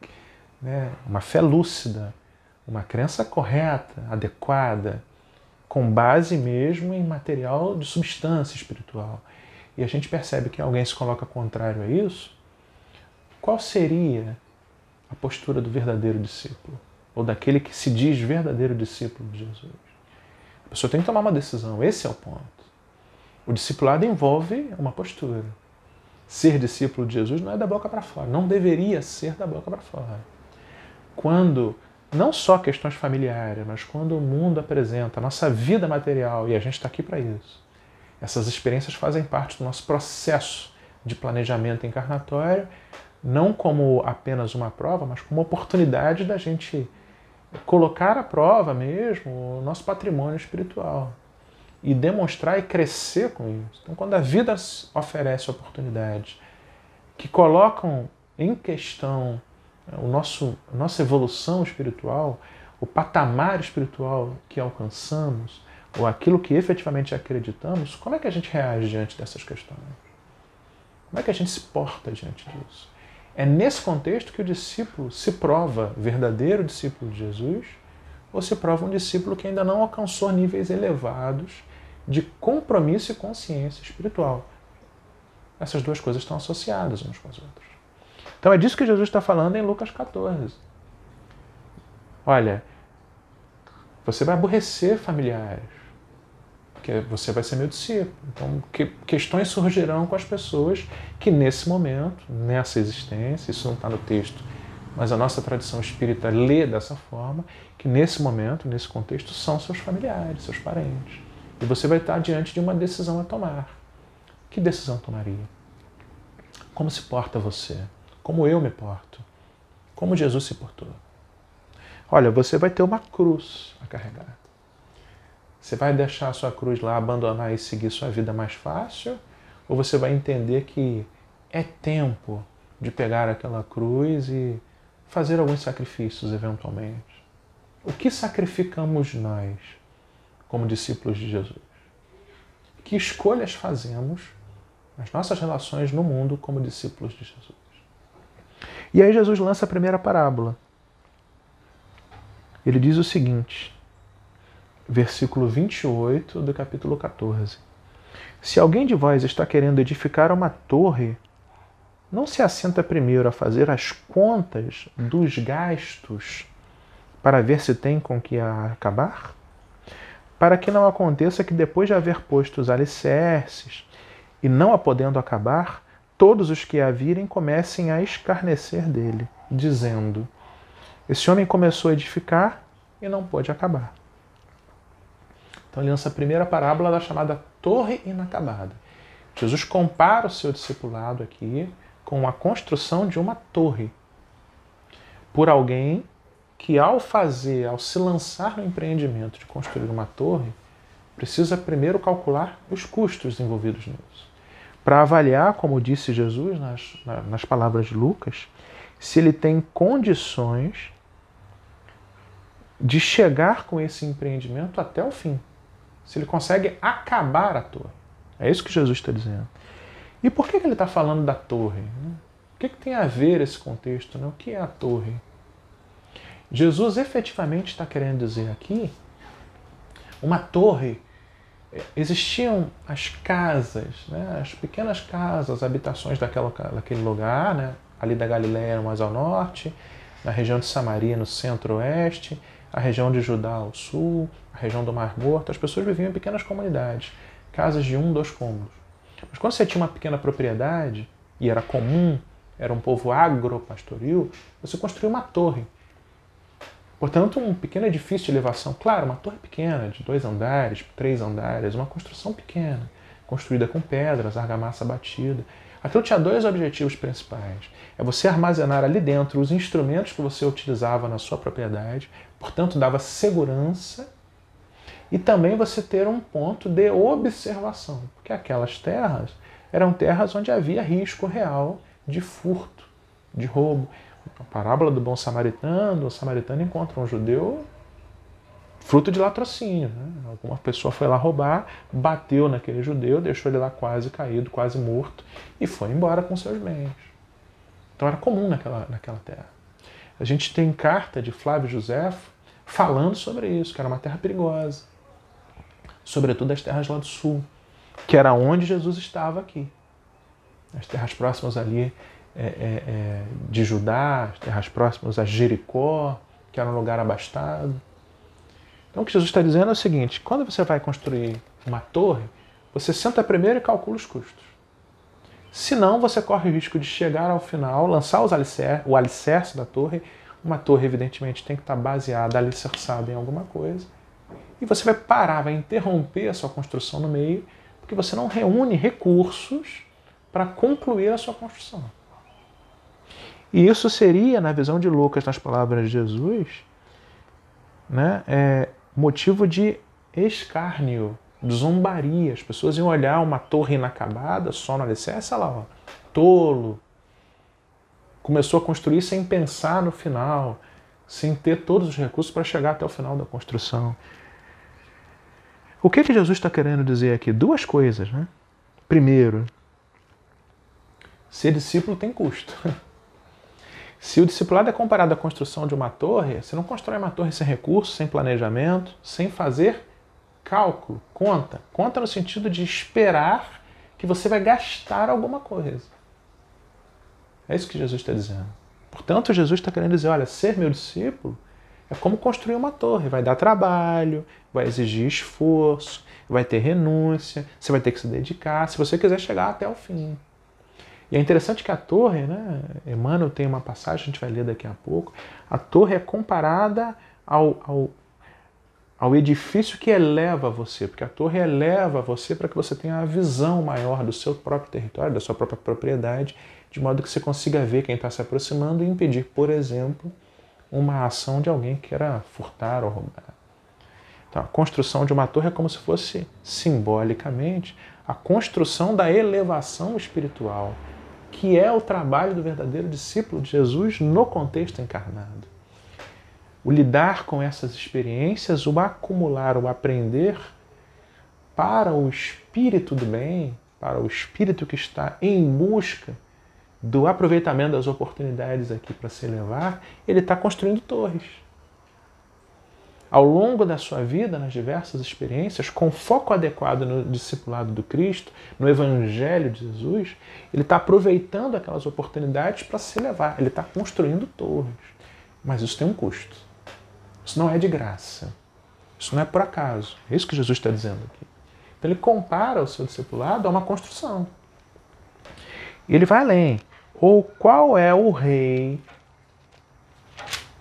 né? Uma fé lúcida, uma crença correta, adequada, com base mesmo em material de substância espiritual. E a gente percebe que alguém se coloca contrário a isso, qual seria a postura do verdadeiro discípulo? Ou daquele que se diz verdadeiro discípulo de Jesus? A pessoa tem que tomar uma decisão, esse é o ponto. O discipulado envolve uma postura. Ser discípulo de Jesus não é da boca para fora, não deveria ser da boca para fora. Quando, não só questões familiares, mas quando o mundo apresenta a nossa vida material, e a gente está aqui para isso, essas experiências fazem parte do nosso processo de planejamento encarnatório, não como apenas uma prova, mas como oportunidade da gente colocar à prova mesmo o nosso patrimônio espiritual e demonstrar e crescer com isso. Então, quando a vida oferece oportunidades que colocam em questão a nossa evolução espiritual, o patamar espiritual que alcançamos, ou aquilo que efetivamente acreditamos, como é que a gente reage diante dessas questões? Como é que a gente se porta diante disso? É nesse contexto que o discípulo se prova verdadeiro discípulo de Jesus ou se prova um discípulo que ainda não alcançou níveis elevados de compromisso e consciência espiritual. Essas duas coisas estão associadas umas com as outras. Então é disso que Jesus está falando em Lucas 14. Olha, você vai aborrecer familiares. porque você vai ser meu discípulo. Então, questões surgirão com as pessoas que nesse momento, nessa existência, isso não está no texto, mas a nossa tradição espírita lê dessa forma, que nesse momento, nesse contexto, são seus familiares, seus parentes. E você vai estar diante de uma decisão a tomar. Que decisão tomaria? Como se porta você? Como eu me porto? Como Jesus se portou? Olha, você vai ter uma cruz a carregar. Você vai deixar a sua cruz lá, abandonar e seguir sua vida mais fácil? Ou você vai entender que é tempo de pegar aquela cruz e fazer alguns sacrifícios eventualmente? O que sacrificamos nós como discípulos de Jesus? Que escolhas fazemos nas nossas relações no mundo como discípulos de Jesus? E aí Jesus lança a primeira parábola. Ele diz o seguinte, versículo 28 do capítulo 14. Se alguém de vós está querendo edificar uma torre, não se assenta primeiro a fazer as contas dos gastos para ver se tem com que a acabar? Para que não aconteça que depois de haver posto os alicerces e não a podendo acabar, todos os que a virem comecem a escarnecer dele, dizendo: esse homem começou a edificar e não pôde acabar. Então ele lança a primeira parábola da chamada torre inacabada. Jesus compara o seu discipulado aqui com a construção de uma torre por alguém que ao se lançar no empreendimento de construir uma torre, precisa primeiro calcular os custos envolvidos nisso. Para avaliar, como disse Jesus nas palavras de Lucas, se ele tem condições de chegar com esse empreendimento até o fim. Se ele consegue acabar a torre. É isso que Jesus está dizendo. E por que ele está falando da torre? O que tem a ver esse contexto? O que é a torre? Jesus efetivamente está querendo dizer aqui uma torre. Existiam as casas, as pequenas casas, habitações daquele lugar, ali da Galileia mais ao norte, na região de Samaria no centro-oeste, a região de Judá ao sul, a região do Mar Morto. As pessoas viviam em pequenas comunidades, casas de 1, 2 cômodos. Mas quando você tinha uma pequena propriedade, e era comum, era um povo agropastoril, você construía uma torre. Portanto, um pequeno edifício de elevação, claro, uma torre pequena, de 2 andares, 3 andares, uma construção pequena, construída com pedras, argamassa batida. Aquilo tinha 2 objetivos principais. É você armazenar ali dentro os instrumentos que você utilizava na sua propriedade, portanto, dava segurança, e também você ter um ponto de observação, porque aquelas terras eram terras onde havia risco real de furto, de roubo. A parábola do bom samaritano, o samaritano encontra um judeu fruto de latrocínio. Alguma pessoa foi lá roubar, bateu naquele judeu, deixou ele lá quase caído, quase morto, e foi embora com seus bens. Então era comum naquela terra. A gente tem carta de Flávio Josefo falando sobre isso, que era uma terra perigosa. Sobretudo as terras lá do sul, que era onde Jesus estava aqui. As terras próximas ali de Judá, as terras próximas a Jericó, que era um lugar abastado. Então o que Jesus está dizendo é o seguinte: quando você vai construir uma torre, você senta primeiro e calcula os custos. Senão você corre o risco de chegar ao final, lançar o alicerce da torre. Uma torre, evidentemente, tem que estar baseada, alicerçada em alguma coisa. E você vai parar, vai interromper a sua construção no meio, porque você não reúne recursos para concluir a sua construção. E isso seria, na visão de Lucas, nas palavras de Jesus, motivo de escárnio, de zombaria. As pessoas iam olhar uma torre inacabada, só no alicerce, olha lá, tolo. Começou a construir sem pensar no final, sem ter todos os recursos para chegar até o final da construção. O que Jesus está querendo dizer aqui? 2 coisas. Primeiro, ser discípulo tem custo. Se o discipulado é comparado à construção de uma torre, você não constrói uma torre sem recursos, sem planejamento, sem fazer cálculo, conta. Conta no sentido de esperar que você vai gastar alguma coisa. É isso que Jesus está dizendo. Portanto, Jesus está querendo dizer, olha, ser meu discípulo é É como construir uma torre. Vai dar trabalho, vai exigir esforço, vai ter renúncia, você vai ter que se dedicar, se você quiser chegar até o fim. E é interessante que a torre, né, Emmanuel tem uma passagem, a gente vai ler daqui a pouco, a torre é comparada ao edifício que eleva você, porque a torre eleva você para que você tenha a visão maior do seu próprio território, da sua própria propriedade, de modo que você consiga ver quem está se aproximando e impedir, por exemplo, uma ação de alguém que queira furtar ou roubar. Então, a construção de uma torre é como se fosse, simbolicamente, a construção da elevação espiritual, que é o trabalho do verdadeiro discípulo de Jesus no contexto encarnado. O lidar com essas experiências, o acumular, o aprender para o espírito do bem, para o espírito que está em busca do aproveitamento das oportunidades aqui para se elevar, ele está construindo torres. Ao longo da sua vida, nas diversas experiências, com foco adequado no discipulado do Cristo, no Evangelho de Jesus, ele está aproveitando aquelas oportunidades para se elevar. Ele está construindo torres. Mas isso tem um custo. Isso não é de graça. Isso não é por acaso. É isso que Jesus está dizendo aqui. Então ele compara o seu discipulado a uma construção. E ele vai além. Ou qual é o rei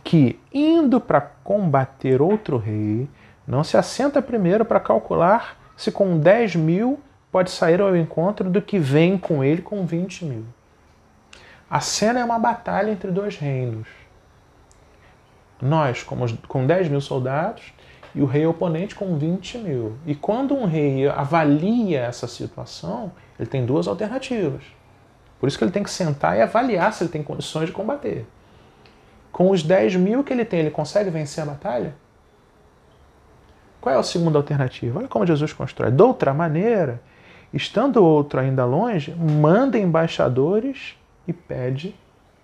que, indo para combater outro rei, não se assenta primeiro para calcular se com 10 mil pode sair ao encontro do que vem com ele com 20 mil. A cena é uma batalha entre dois reinos. Nós com 10 mil soldados e o rei oponente com 20 mil. E quando um rei avalia essa situação, ele tem duas alternativas. Por isso que ele tem que sentar e avaliar se ele tem condições de combater. Com os 10 mil que ele tem, ele consegue vencer a batalha? Qual é a segunda alternativa? Olha como Jesus constrói. De outra maneira, estando o outro ainda longe, manda embaixadores e pede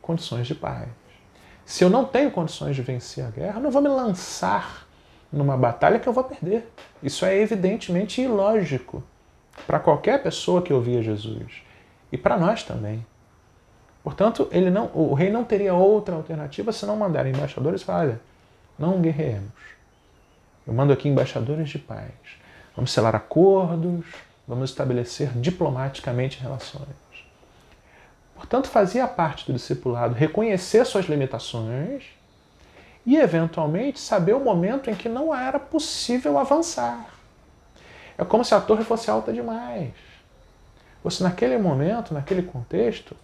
condições de paz. Se eu não tenho condições de vencer a guerra, eu não vou me lançar numa batalha que eu vou perder. Isso é evidentemente ilógico para qualquer pessoa que ouvia Jesus. E para nós também. Portanto, o rei não teria outra alternativa senão mandar embaixadores e falar, olha, não guerreemos. Eu mando aqui embaixadores de paz. Vamos selar acordos, vamos estabelecer diplomaticamente relações. Portanto, fazia parte do discipulado reconhecer suas limitações e, eventualmente, saber o momento em que não era possível avançar. É como se a torre fosse alta demais. Ou se naquele momento, naquele contexto,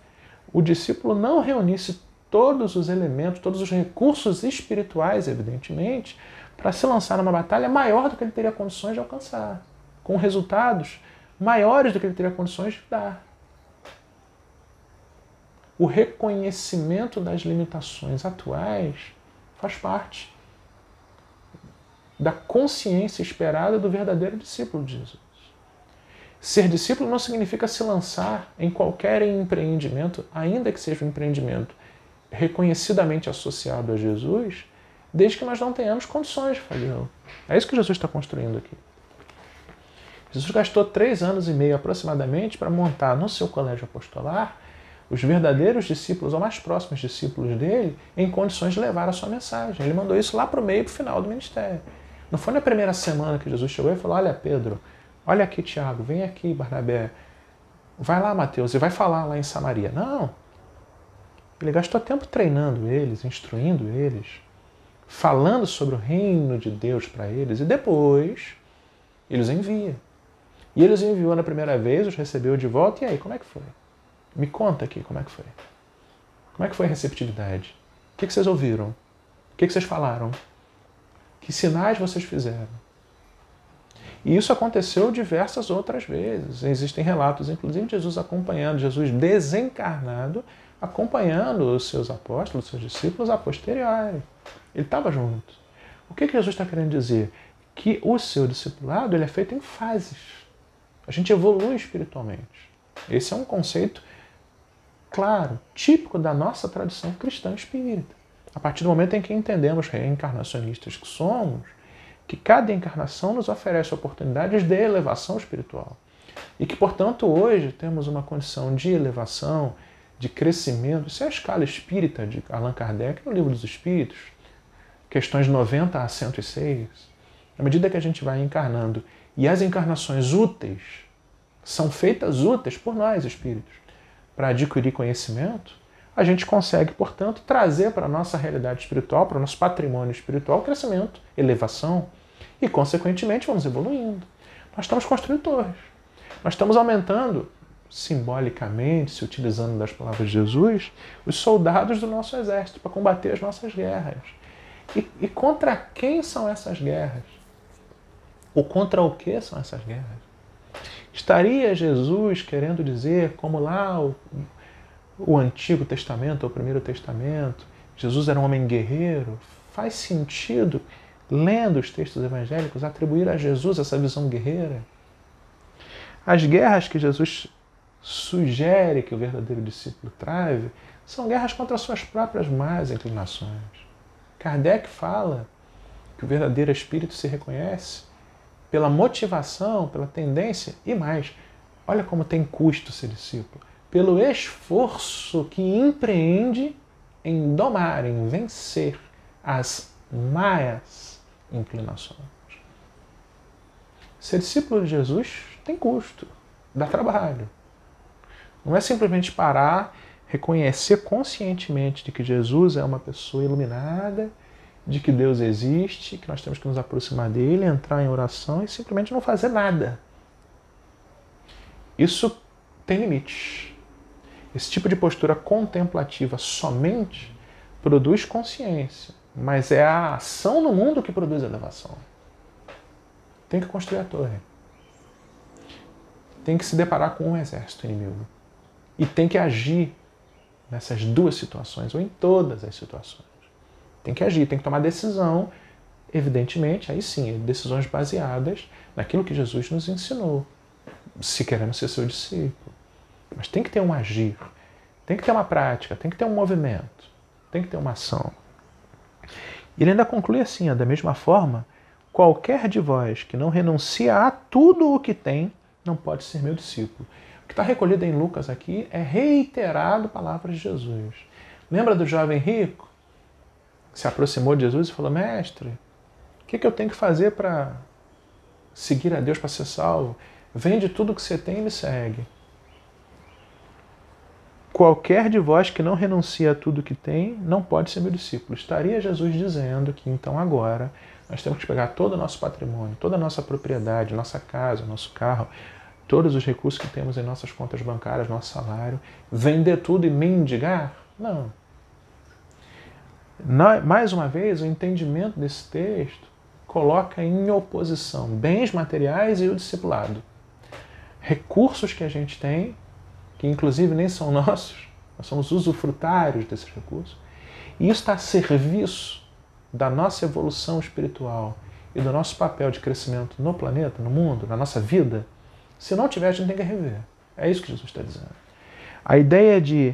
o discípulo não reunisse todos os elementos, todos os recursos espirituais, evidentemente, para se lançar numa batalha maior do que ele teria condições de alcançar, com resultados maiores do que ele teria condições de dar. O reconhecimento das limitações atuais faz parte da consciência esperada do verdadeiro discípulo de Jesus. Ser discípulo não significa se lançar em qualquer empreendimento, ainda que seja um empreendimento reconhecidamente associado a Jesus, desde que nós não tenhamos condições de fazê-lo. É isso que Jesus está construindo aqui. Jesus gastou 3 anos e meio aproximadamente para montar no seu colégio apostolar os verdadeiros discípulos, ou mais próximos discípulos dele, em condições de levar a sua mensagem. Ele mandou isso lá para o meio e para o final do ministério. Não foi na primeira semana que Jesus chegou e falou, olha Pedro, olha aqui Tiago, vem aqui Barnabé, vai lá Mateus e vai falar lá em Samaria. Não. Ele gastou tempo treinando eles, instruindo eles, falando sobre o reino de Deus para eles e depois ele os envia. E ele os enviou na primeira vez, os recebeu de volta e aí, como é que foi? Me conta aqui como é que foi. Como é que foi a receptividade? O que vocês ouviram? O que vocês falaram? Que sinais vocês fizeram? E isso aconteceu diversas outras vezes. Existem relatos, inclusive, de Jesus acompanhando, Jesus desencarnado, acompanhando os seus apóstolos, os seus discípulos a posteriori. Ele estava junto. O que Jesus está querendo dizer? Que o seu discipulado ele é feito em fases. A gente evolui espiritualmente. Esse é um conceito claro, típico da nossa tradição cristã espírita. A partir do momento em que entendemos, reencarnacionistas que somos, que cada encarnação nos oferece oportunidades de elevação espiritual. E que, portanto, hoje temos uma condição de elevação, de crescimento. Isso é a escala espírita de Allan Kardec no Livro dos Espíritos. questões 90 a 106, à medida que a gente vai encarnando, e as encarnações úteis são feitas úteis por nós, espíritos, para adquirir conhecimento, a gente consegue, portanto, trazer para a nossa realidade espiritual, para o nosso patrimônio espiritual, crescimento, elevação, e, consequentemente, vamos evoluindo. Nós estamos construindo torres. Nós estamos aumentando, simbolicamente, se utilizando das palavras de Jesus, os soldados do nosso exército para combater as nossas guerras. E contra quem são essas guerras? Ou contra o que são essas guerras? Estaria Jesus querendo dizer, como lá o Antigo Testamento, ou o Primeiro Testamento, Jesus era um homem guerreiro? Faz sentido, lendo os textos evangélicos, atribuir a Jesus essa visão guerreira? As guerras que Jesus sugere que o verdadeiro discípulo trave são guerras contra suas próprias más inclinações. Kardec fala que o verdadeiro espírito se reconhece pela motivação, pela tendência e mais. Olha como tem custo ser discípulo. Pelo esforço que empreende em domar, em vencer as más inclinações. Ser discípulo de Jesus tem custo, dá trabalho. Não é simplesmente parar, reconhecer conscientemente de que Jesus é uma pessoa iluminada, de que Deus existe, que nós temos que nos aproximar dele, entrar em oração e simplesmente não fazer nada. Isso tem limites. Esse tipo de postura contemplativa somente produz consciência, mas é a ação no mundo que produz elevação. Tem que construir a torre. Tem que se deparar com um exército inimigo. E tem que agir nessas duas situações, ou em todas as situações. Tem que agir, tem que tomar decisão, evidentemente, aí sim, decisões baseadas naquilo que Jesus nos ensinou, se queremos ser seu discípulo. Mas tem que ter um agir, tem que ter uma prática, tem que ter um movimento, tem que ter uma ação. E ele ainda conclui assim, da mesma forma, qualquer de vós que não renuncia a tudo o que tem, não pode ser meu discípulo. O que está recolhido em Lucas aqui é reiterado palavras de Jesus. Lembra do jovem rico? Que se aproximou de Jesus e falou, mestre, o que eu tenho que fazer para seguir a Deus, para ser salvo? Vende tudo o que você tem e me segue. Qualquer de vós que não renuncia a tudo que tem, não pode ser meu discípulo. Estaria Jesus dizendo que então agora nós temos que pegar todo o nosso patrimônio, toda a nossa propriedade, nossa casa, nosso carro, todos os recursos que temos em nossas contas bancárias, nosso salário, vender tudo e mendigar? Não. Mais uma vez, o entendimento desse texto coloca em oposição bens materiais e o discipulado. Recursos que a gente tem, que inclusive nem são nossos, nós somos usufrutários desses recursos, e isso está a serviço da nossa evolução espiritual e do nosso papel de crescimento no planeta, no mundo, na nossa vida. Se não tiver, a gente tem que rever. É isso que Jesus está dizendo. A ideia de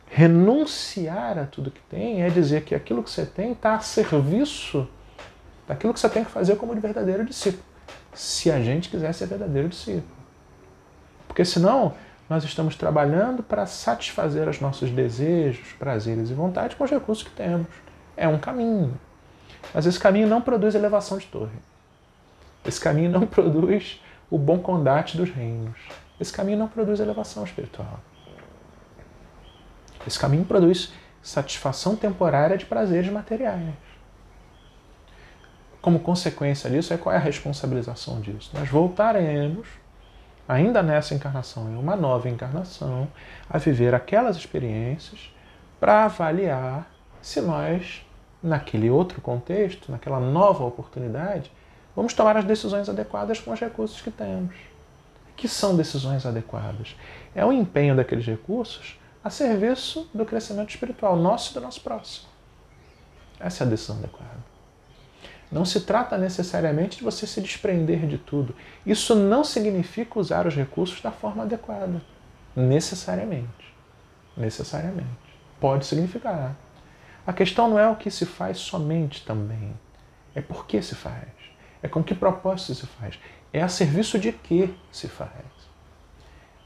renunciar a tudo que tem é dizer que aquilo que você tem está a serviço daquilo que você tem que fazer como de verdadeiro discípulo, se a gente quiser ser verdadeiro discípulo. Porque senão nós estamos trabalhando para satisfazer os nossos desejos, prazeres e vontades com os recursos que temos. É um caminho. Mas esse caminho não produz elevação de torre. Esse caminho não produz o bom combate dos reinos. Esse caminho não produz elevação espiritual. Esse caminho produz satisfação temporária de prazeres materiais. Como consequência disso, qual é a responsabilização disso? Nós voltaremos, ainda nessa encarnação, em uma nova encarnação, a viver aquelas experiências para avaliar se nós, naquele outro contexto, naquela nova oportunidade, vamos tomar as decisões adequadas com os recursos que temos. Que são decisões adequadas? É o empenho daqueles recursos a serviço do crescimento espiritual nosso e do nosso próximo. Essa é a decisão adequada. Não se trata necessariamente de você se desprender de tudo. Isso não significa usar os recursos da forma adequada. Necessariamente. Necessariamente. Pode significar. A questão não é o que se faz somente também. É por que se faz. É com que propósito se faz. É a serviço de que se faz.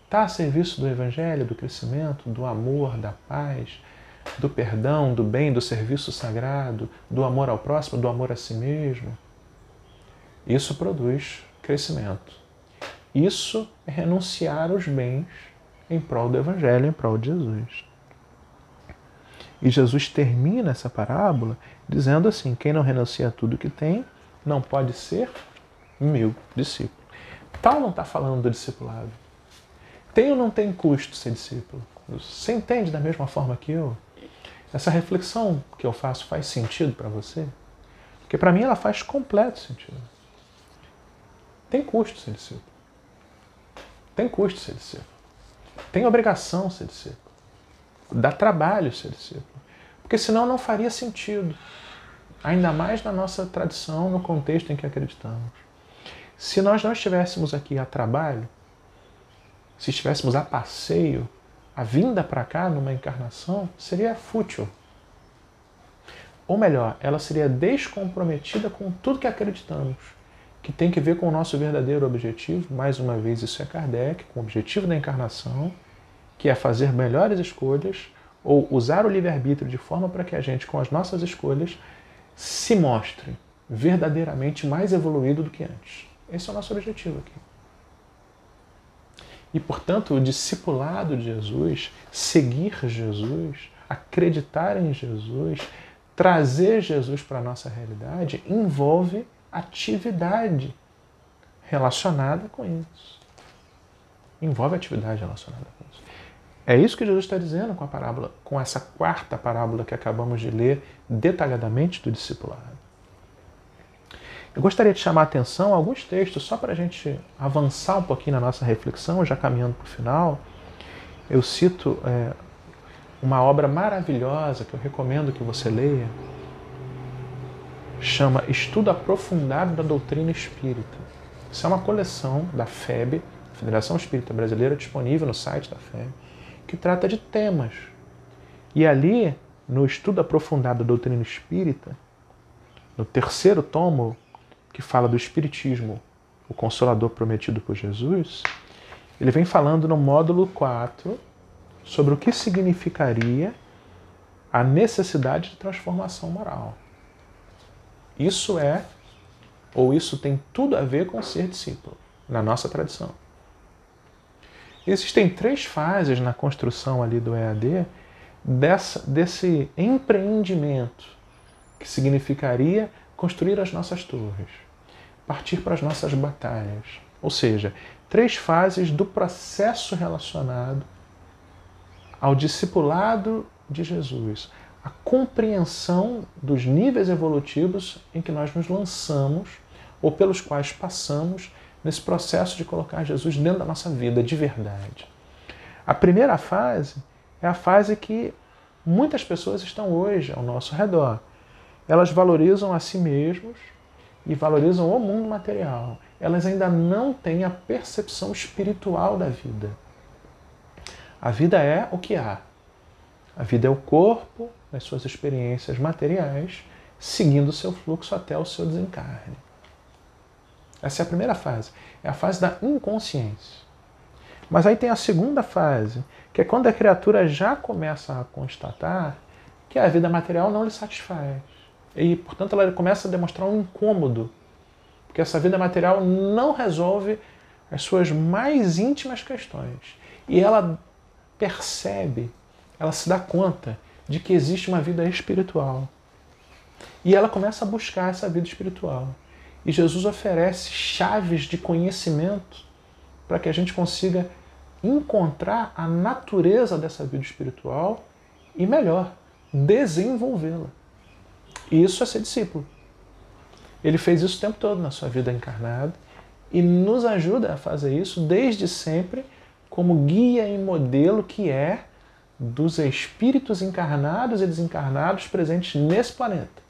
Está a serviço do Evangelho, do crescimento, do amor, da paz, do perdão, do bem, do serviço sagrado, do amor ao próximo, do amor a si mesmo. Isso produz crescimento. Isso é renunciar aos bens em prol do Evangelho, em prol de Jesus. E Jesus termina essa parábola dizendo assim: quem não renuncia a tudo que tem, não pode ser meu discípulo. Paulo não está falando do discipulado. Tem ou não tem custo ser discípulo? Você entende da mesma forma que eu? Essa reflexão que eu faço faz sentido para você? Porque para mim ela faz completo sentido. Tem custo ser discípulo. Tem custo ser discípulo. Tem obrigação ser discípulo. Dá trabalho ser discípulo. Porque senão não faria sentido. Ainda mais na nossa tradição, no contexto em que acreditamos. Se nós não estivéssemos aqui a trabalho, se estivéssemos a passeio, a vinda para cá numa encarnação seria fútil. Ou melhor, ela seria descomprometida com tudo que acreditamos, que tem que ver com o nosso verdadeiro objetivo. Mais uma vez, isso é Kardec, com o objetivo da encarnação, que é fazer melhores escolhas ou usar o livre-arbítrio de forma para que a gente, com as nossas escolhas, se mostre verdadeiramente mais evoluído do que antes. Esse é o nosso objetivo aqui. E, portanto, o discipulado de Jesus, seguir Jesus, acreditar em Jesus, trazer Jesus para a nossa realidade, envolve atividade relacionada com isso. Envolve atividade relacionada com isso. É isso que Jesus está dizendo com a parábola, com essa quarta parábola que acabamos de ler detalhadamente do discipulado. Eu gostaria de chamar a atenção a alguns textos, só para a gente avançar um pouquinho na nossa reflexão, já caminhando para o final. Eu cito uma obra maravilhosa que eu recomendo que você leia, chama Estudo Aprofundado da Doutrina Espírita. Isso é uma coleção da FEB, Federação Espírita Brasileira, disponível no site da FEB, que trata de temas. E ali, no Estudo Aprofundado da Doutrina Espírita, no terceiro tomo, que fala do Espiritismo, o Consolador prometido por Jesus, ele vem falando no módulo 4 sobre o que significaria a necessidade de transformação moral. Isso tem tudo a ver com ser discípulo, na nossa tradição. Existem 3 fases na construção ali do EAD desse empreendimento, que significaria construir as nossas torres, partir para as nossas batalhas. Ou seja, 3 fases do processo relacionado ao discipulado de Jesus, a compreensão dos níveis evolutivos em que nós nos lançamos ou pelos quais passamos nesse processo de colocar Jesus dentro da nossa vida de verdade. A primeira fase é a fase que muitas pessoas estão hoje ao nosso redor. Elas valorizam a si mesmos e valorizam o mundo material. Elas ainda não têm a percepção espiritual da vida. A vida é o que há. A vida é o corpo, as suas experiências materiais, seguindo o seu fluxo até o seu desencarne. Essa é a primeira fase. É a fase da inconsciência. Mas aí tem a segunda fase, que é quando a criatura já começa a constatar que a vida material não lhe satisfaz. E, portanto, ela começa a demonstrar um incômodo, porque essa vida material não resolve as suas mais íntimas questões. E ela percebe, ela se dá conta de que existe uma vida espiritual. E ela começa a buscar essa vida espiritual. E Jesus oferece chaves de conhecimento para que a gente consiga encontrar a natureza dessa vida espiritual e, melhor, desenvolvê-la. E isso é ser discípulo. Ele fez isso o tempo todo na sua vida encarnada e nos ajuda a fazer isso desde sempre como guia e modelo que é dos espíritos encarnados e desencarnados presentes nesse planeta.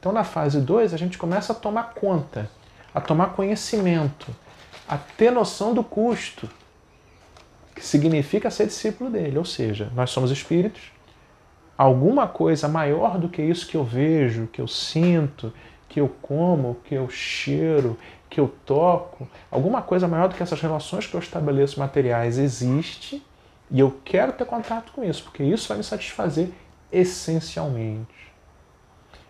Então, na fase 2, a gente começa a tomar conta, a tomar conhecimento, a ter noção do custo que significa ser discípulo dele. Ou seja, nós somos espíritos, alguma coisa maior do que isso que eu vejo, que eu sinto, que eu como, que eu cheiro, que eu toco, alguma coisa maior do que essas relações que eu estabeleço materiais existe E eu quero ter contato com isso, porque isso vai me satisfazer essencialmente.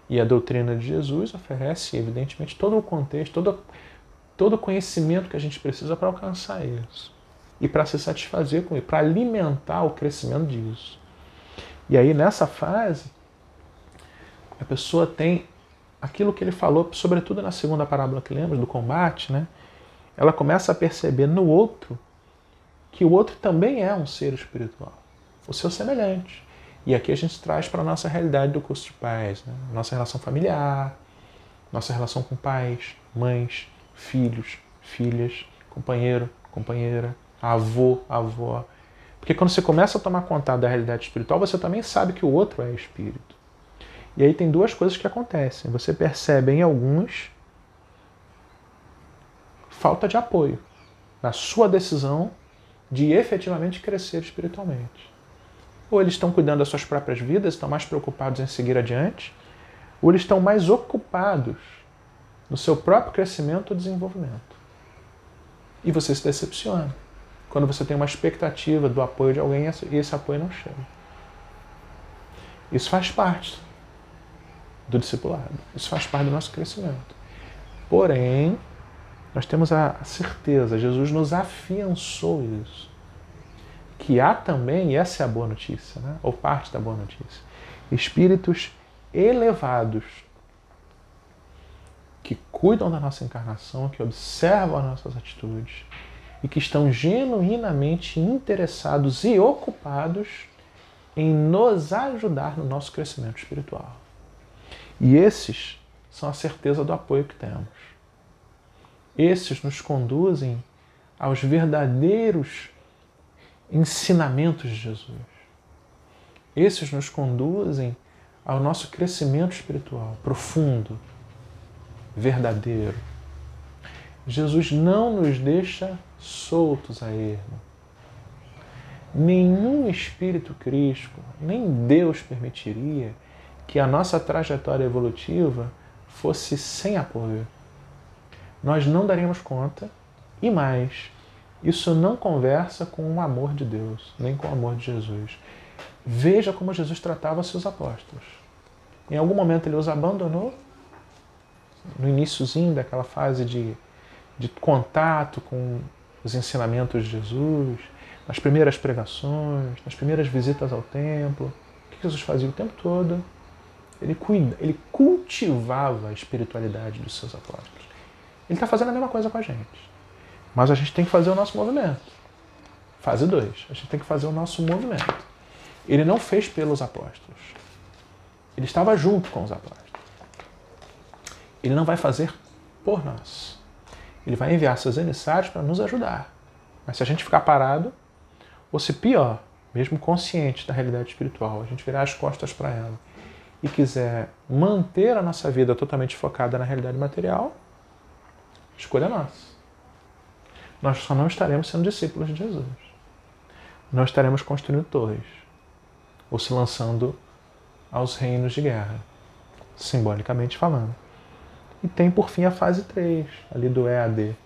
E a doutrina de Jesus oferece, evidentemente, todo o contexto, todo o conhecimento que a gente precisa para alcançar isso. E para se satisfazer com isso, para alimentar o crescimento disso. E aí, nessa fase, a pessoa tem aquilo que ele falou, sobretudo na segunda parábola que lemos, do combate, né? Ela começa a perceber no outro que o outro também é um ser espiritual, o seu semelhante. E aqui a gente traz para a nossa realidade do curso de paz, né? Nossa relação familiar, nossa relação com pais, mães, filhos, filhas, companheiro, companheira, avô, avó. Porque quando você começa a tomar contato da realidade espiritual, você também sabe que o outro é espírito. E aí tem duas coisas que acontecem. Você percebe em alguns falta de apoio na sua decisão de efetivamente crescer espiritualmente. Ou eles estão cuidando das suas próprias vidas, estão mais preocupados em seguir adiante, ou eles estão mais ocupados no seu próprio crescimento ou desenvolvimento. E você se decepciona quando você tem uma expectativa do apoio de alguém e esse apoio não chega. Isso faz parte do discipulado, isso faz parte do nosso crescimento. Porém, nós temos a certeza, Jesus nos afiançou isso, que há também, e essa é a boa notícia, né? Ou parte da boa notícia, espíritos elevados que cuidam da nossa encarnação, que observam as nossas atitudes e que estão genuinamente interessados e ocupados em nos ajudar no nosso crescimento espiritual. E esses são a certeza do apoio que temos. Esses nos conduzem aos verdadeiros ensinamentos de Jesus. Esses nos conduzem ao nosso crescimento espiritual profundo, verdadeiro. Jesus não nos deixa soltos a ermo. Nenhum espírito crístico, nem Deus permitiria que a nossa trajetória evolutiva fosse sem apoio. Nós não daríamos conta, e mais, isso não conversa com o amor de Deus, nem com o amor de Jesus. Veja como Jesus tratava seus apóstolos. Em algum momento ele os abandonou, no iniciozinho daquela fase de contato com os ensinamentos de Jesus, nas primeiras pregações, nas primeiras visitas ao templo. O que Jesus fazia o tempo todo? Ele cultivava a espiritualidade dos seus apóstolos. Ele está fazendo a mesma coisa com a gente. Mas a gente tem que fazer o nosso movimento. Fase 2. A gente tem que fazer o nosso movimento. Ele não fez pelos apóstolos. Ele estava junto com os apóstolos. Ele não vai fazer por nós. Ele vai enviar seus emissários para nos ajudar. Mas se a gente ficar parado, ou se pior, mesmo consciente da realidade espiritual, a gente virar as costas para ela e quiser manter a nossa vida totalmente focada na realidade material, escolha nossa. Nós só não estaremos sendo discípulos de Jesus. Nós estaremos construindo torres, ou se lançando aos reinos de guerra, simbolicamente falando. E tem, por fim, a fase 3, ali do EAD.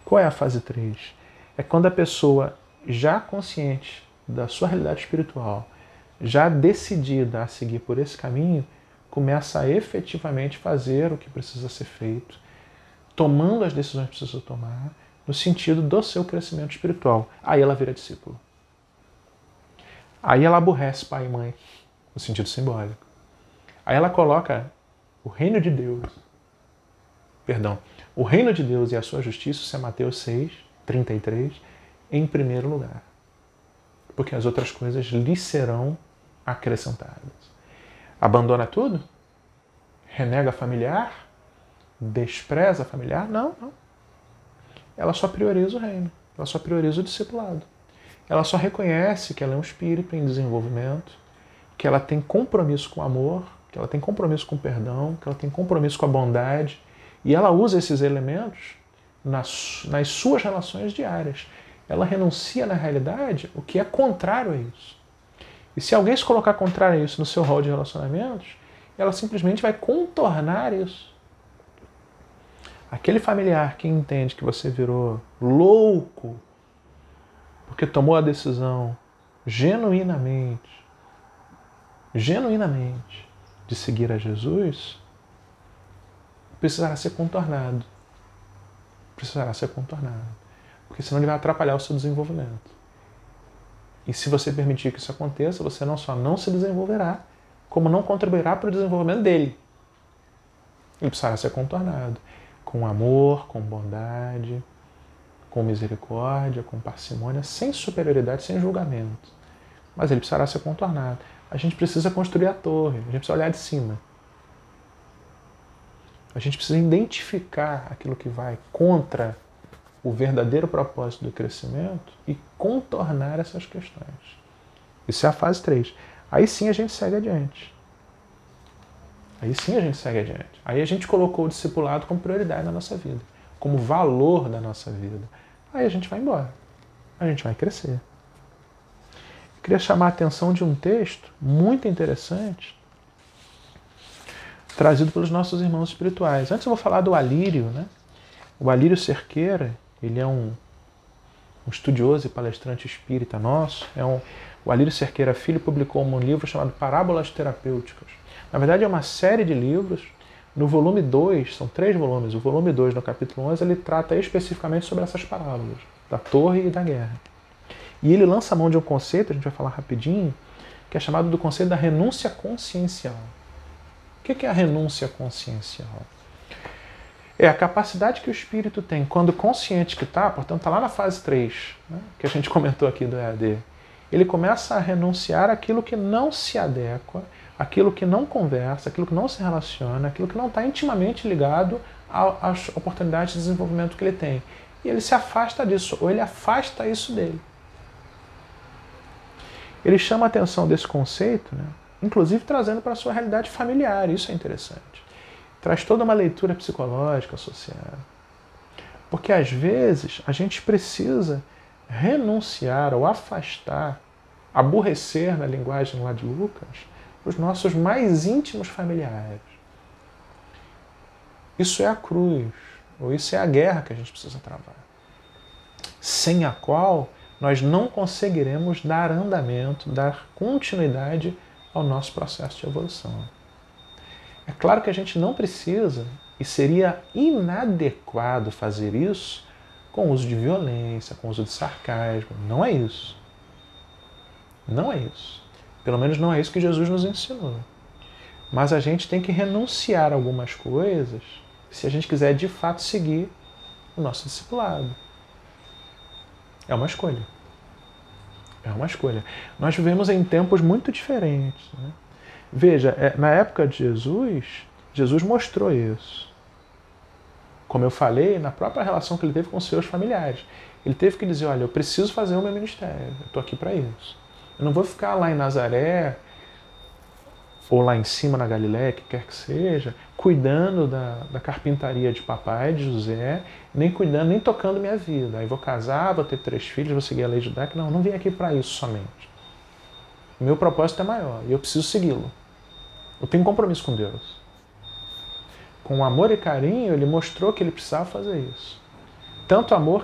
Qual é a fase 3? É quando a pessoa, já consciente da sua realidade espiritual, já decidida a seguir por esse caminho, começa a efetivamente fazer o que precisa ser feito, tomando as decisões que precisa tomar, no sentido do seu crescimento espiritual. Aí ela vira discípulo. Aí ela aborrece pai e mãe, no sentido simbólico. Aí ela coloca o reino de Deus, o reino de Deus e a sua justiça, isso é Mateus 6, 33, em primeiro lugar. Porque as outras coisas lhe serão acrescentadas. Abandona tudo? Renega familiar? Despreza familiar? Não. Ela só prioriza o reino. Ela só prioriza o discipulado. Ela só reconhece que ela é um espírito em desenvolvimento, que ela tem compromisso com o amor, que ela tem compromisso com o perdão, que ela tem compromisso com a bondade, e ela usa esses elementos nas suas relações diárias. Ela renuncia, na realidade, o que é contrário a isso. E se alguém se colocar contrário a isso no seu rol de relacionamentos, ela simplesmente vai contornar isso. Aquele familiar que entende que você virou louco porque tomou a decisão genuinamente de seguir a Jesus, precisará ser contornado. Porque senão ele vai atrapalhar o seu desenvolvimento. E se você permitir que isso aconteça, você não só não se desenvolverá, como não contribuirá para o desenvolvimento dele. Ele precisará ser contornado com amor, com bondade, com misericórdia, com parcimônia, sem superioridade, sem julgamento. Mas ele precisará ser contornado. A gente precisa construir a torre, a gente precisa olhar de cima. A gente precisa identificar aquilo que vai contra o verdadeiro propósito do crescimento e contornar essas questões. Isso é a fase 3. Aí sim a gente segue adiante. Aí a gente colocou o discipulado como prioridade na nossa vida, como valor da nossa vida. Aí a gente vai embora. A gente vai crescer. Eu queria chamar a atenção de um texto muito interessante trazido pelos nossos irmãos espirituais. Antes eu vou falar do Alírio, né? O Alírio Cerqueira, ele é um estudioso e palestrante espírita nosso. O Alírio Cerqueira Filho publicou um livro chamado Parábolas Terapêuticas. Na verdade é uma série de livros. No volume 2, são 3 volumes, o volume 2, no capítulo 11, ele trata especificamente sobre essas parábolas, da torre e da guerra. E ele lança a mão de um conceito, a gente vai falar rapidinho, que é chamado do conceito da renúncia consciencial. O que é a renúncia consciencial? É a capacidade que o espírito tem, quando consciente que está, portanto está lá na fase 3, né, que a gente comentou aqui do EAD, ele começa a renunciar àquilo que não se adequa, aquilo que não conversa, aquilo que não se relaciona, aquilo que não está intimamente ligado às oportunidades de desenvolvimento que ele tem. E ele se afasta disso, ou ele afasta isso dele. Ele chama a atenção desse conceito, né, inclusive trazendo para a sua realidade familiar, isso é interessante. Traz toda uma leitura psicológica associada. Porque às vezes a gente precisa renunciar ou afastar, aborrecer na linguagem lá de Lucas, os nossos mais íntimos familiares. Isso é a cruz, ou isso é a guerra que a gente precisa travar. Sem a qual nós não conseguiremos dar andamento, dar continuidade ao nosso processo de evolução. É claro que a gente não precisa, e seria inadequado fazer isso com uso de violência, com uso de sarcasmo. Não é isso. Não é isso. Pelo menos não é isso que Jesus nos ensinou. Mas a gente tem que renunciar a algumas coisas se a gente quiser de fato seguir o nosso discipulado. É uma escolha. É uma escolha. Nós vivemos em tempos muito diferentes, né? Veja, na época de Jesus, Jesus mostrou isso. Como eu falei, na própria relação que ele teve com seus familiares. Ele teve que dizer, olha, eu preciso fazer o meu ministério, eu estou aqui para isso. Eu não vou ficar lá em Nazaré, ou lá em cima na Galiléia, que quer que seja, cuidando da carpintaria de papai, de José, nem cuidando, nem tocando minha vida. Aí vou casar, vou ter 3 filhos, vou seguir a lei judaica. Não vim aqui para isso somente. O meu propósito é maior e eu preciso segui-lo. Eu tenho compromisso com Deus. Com amor e carinho, ele mostrou que ele precisava fazer isso. Tanto amor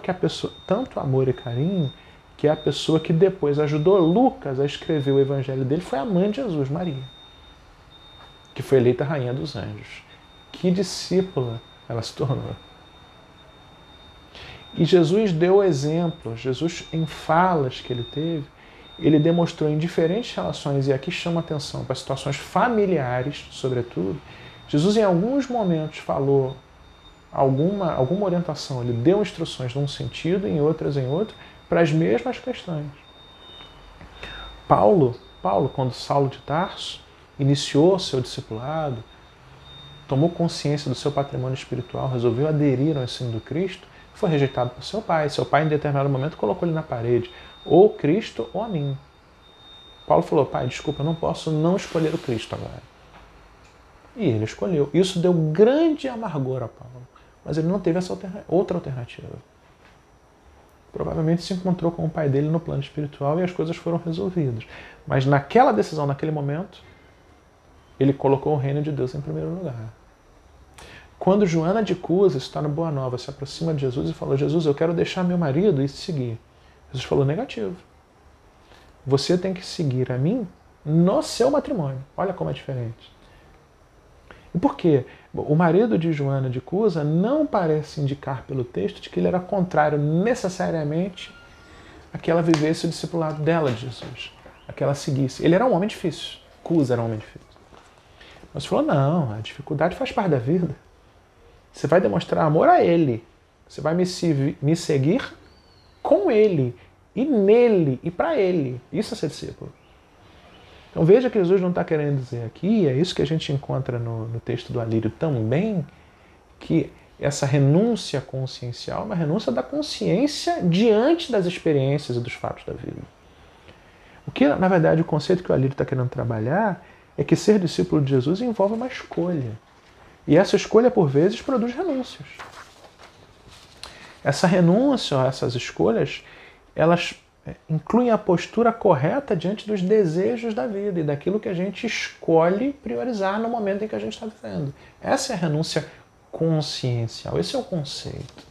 e carinho que a pessoa que depois ajudou Lucas a escrever o evangelho dele foi a mãe de Jesus, Maria, que foi eleita rainha dos anjos. Que discípula ela se tornou. E Jesus deu exemplos, Jesus em falas que ele teve, ele demonstrou em diferentes relações, e aqui chama atenção para situações familiares, sobretudo, Jesus em alguns momentos falou alguma orientação, ele deu instruções num sentido, em outras em outro, para as mesmas questões. Paulo, quando Saulo de Tarso iniciou seu discipulado, tomou consciência do seu patrimônio espiritual, resolveu aderir ao ensino do Cristo, foi rejeitado por seu pai. Seu pai, em determinado momento, colocou ele na parede. Ou Cristo ou a mim. Paulo falou, pai, desculpa, eu não posso não escolher o Cristo agora. E ele escolheu. Isso deu grande amargor a Paulo. Mas ele não teve essa outra alternativa. Provavelmente se encontrou com o pai dele no plano espiritual e as coisas foram resolvidas. Mas naquela decisão, naquele momento, ele colocou o reino de Deus em primeiro lugar. Quando Joana de Cusa, está no Boa Nova, se aproxima de Jesus e falou, Jesus, eu quero deixar meu marido e seguir. Jesus falou negativo. Você tem que seguir a mim no seu matrimônio. Olha como é diferente. E por quê? O marido de Joana de Cusa não parece indicar pelo texto de que ele era contrário necessariamente a que ela vivesse o discipulado dela de Jesus, a que ela seguisse. Ele era um homem difícil. Cusa era um homem difícil. Mas falou, não, a dificuldade faz parte da vida. Você vai demonstrar amor a ele. Você vai me seguir com ele, e nele, e para ele. Isso é ser discípulo. Então veja que Jesus não está querendo dizer aqui, é isso que a gente encontra no texto do Alírio também, que essa renúncia consciencial é uma renúncia da consciência diante das experiências e dos fatos da vida. O que, na verdade, o conceito que o Alírio está querendo trabalhar é que ser discípulo de Jesus envolve uma escolha. E essa escolha, por vezes, produz renúncias. Essa renúncia, essas escolhas, elas incluem a postura correta diante dos desejos da vida e daquilo que a gente escolhe priorizar no momento em que a gente está vivendo. Essa é a renúncia consciencial, esse é o conceito.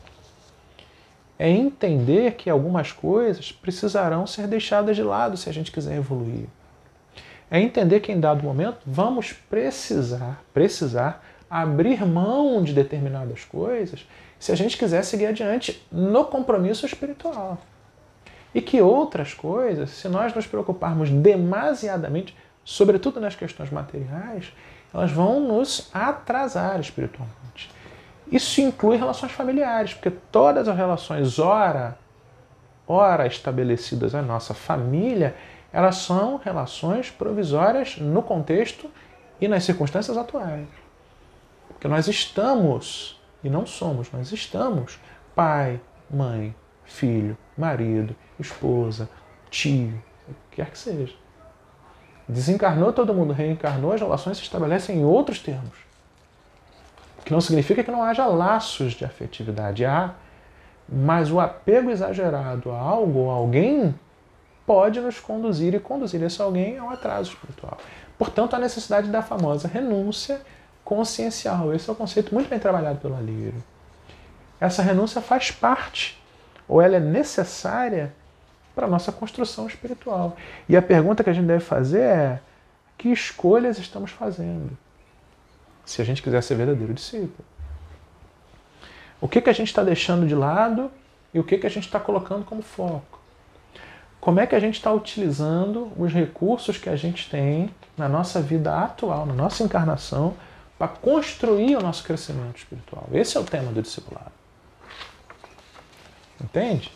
É entender que algumas coisas precisarão ser deixadas de lado se a gente quiser evoluir. É entender que em dado momento vamos precisar abrir mão de determinadas coisas se a gente quiser seguir adiante no compromisso espiritual. E que outras coisas, se nós nos preocuparmos demasiadamente, sobretudo nas questões materiais, elas vão nos atrasar espiritualmente. Isso inclui relações familiares, porque todas as relações ora estabelecidas na nossa família, elas são relações provisórias no contexto e nas circunstâncias atuais. Porque nós estamos, e não somos, nós estamos pai, mãe, filho, marido, esposa, tio, o que quer que seja. Desencarnou todo mundo, reencarnou, as relações se estabelecem em outros termos. O que não significa que não haja laços de afetividade. Há, mas o apego exagerado a algo ou a alguém pode nos conduzir, e conduzir esse alguém a um atraso espiritual. Portanto, a necessidade da famosa renúncia consciencial. Esse é um conceito muito bem trabalhado pelo Alírio. Essa renúncia faz parte, ou ela é necessária para a nossa construção espiritual. E a pergunta que a gente deve fazer é: que escolhas estamos fazendo? Se a gente quiser ser verdadeiro discípulo. O que a gente está deixando de lado e o que a gente está colocando como foco? Como é que a gente está utilizando os recursos que a gente tem na nossa vida atual, na nossa encarnação, para construir o nosso crescimento espiritual? Esse é o tema do discipulado. Entende?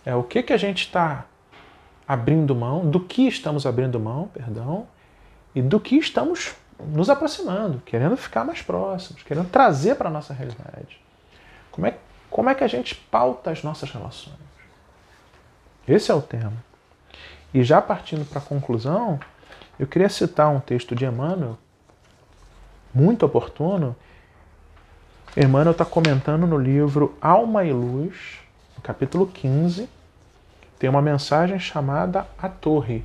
É o que a gente está abrindo mão, do que estamos abrindo mão, e do que estamos nos aproximando, querendo ficar mais próximos, querendo trazer para a nossa realidade. Como é que a gente pauta as nossas relações? Esse é o tema. E já partindo para a conclusão, eu queria citar um texto de Emmanuel, muito oportuno. Emmanuel está comentando no livro Alma e Luz, no capítulo 15, tem uma mensagem chamada A Torre.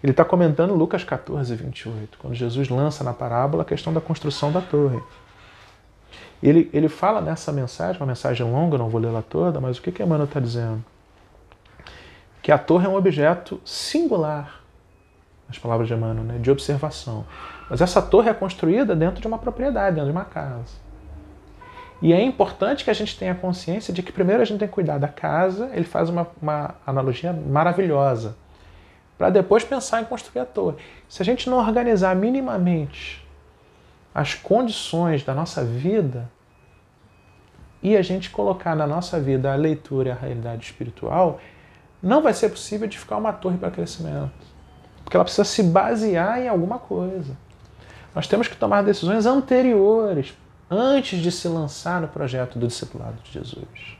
Ele está comentando Lucas 14, 28, quando Jesus lança na parábola a questão da construção da torre. Ele fala nessa mensagem, uma mensagem longa, não vou lê-la toda, mas o que Emmanuel está dizendo? Que a torre é um objeto singular, nas palavras de Emmanuel, né, de observação. Mas essa torre é construída dentro de uma propriedade, dentro de uma casa. E é importante que a gente tenha consciência de que primeiro a gente tem que cuidar da casa, ele faz uma analogia maravilhosa, para depois pensar em construir a torre. Se a gente não organizar minimamente as condições da nossa vida e a gente colocar na nossa vida a leitura e a realidade espiritual, não vai ser possível edificar uma torre para crescimento. Porque ela precisa se basear em alguma coisa. Nós temos que tomar decisões anteriores, antes de se lançar no projeto do discipulado de Jesus.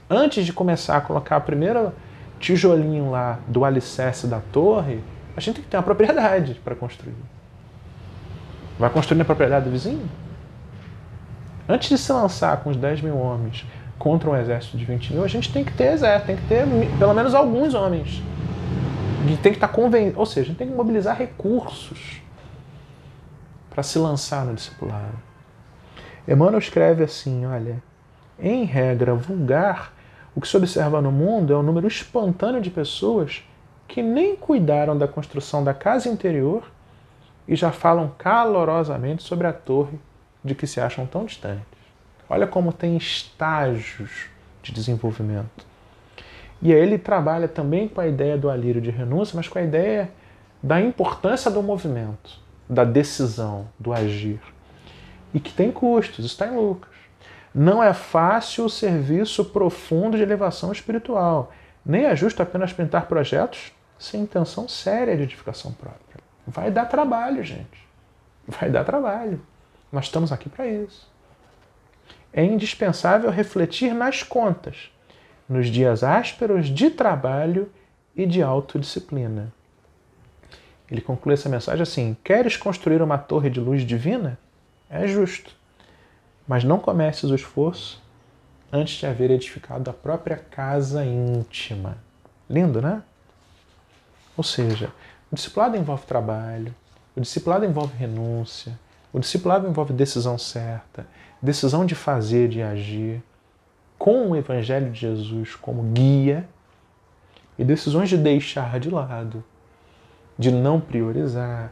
Antes de começar a colocar o primeiro tijolinho lá do alicerce da torre, a gente tem que ter uma propriedade para construir. Vai construir na propriedade do vizinho? Antes de se lançar com os 10 mil homens contra um exército de 20 mil, a gente tem que ter exército, tem que ter pelo menos alguns homens. E tem que estar convencido, ou seja, a gente tem que mobilizar recursos para se lançar no discipulado. Emmanuel escreve assim, olha: em regra vulgar, O que se observa no mundo é um número espontâneo de pessoas que nem cuidaram da construção da casa interior e já falam calorosamente sobre a torre de que se acham tão distantes. Olha como tem estágios de desenvolvimento. E aí ele trabalha também com a ideia do alírio de renúncia, mas com a ideia da importância do movimento, da decisão, do agir. E que tem custos, isso está em Lucas. Não é fácil o serviço profundo de elevação espiritual. Nem é justo apenas pintar projetos sem intenção séria de edificação própria. Vai dar trabalho, gente. Vai dar trabalho. Nós estamos aqui para isso. É indispensável refletir nas contas, nos dias ásperos de trabalho e de autodisciplina. Ele conclui essa mensagem assim: queres construir uma torre de luz divina? É justo. Mas não comeces o esforço antes de haver edificado a própria casa íntima. Lindo, né? Ou seja, o discipulado envolve trabalho, o discipulado envolve renúncia, o discipulado envolve decisão certa, decisão de fazer, de agir, com o Evangelho de Jesus como guia, e decisões de deixar de lado, de não priorizar,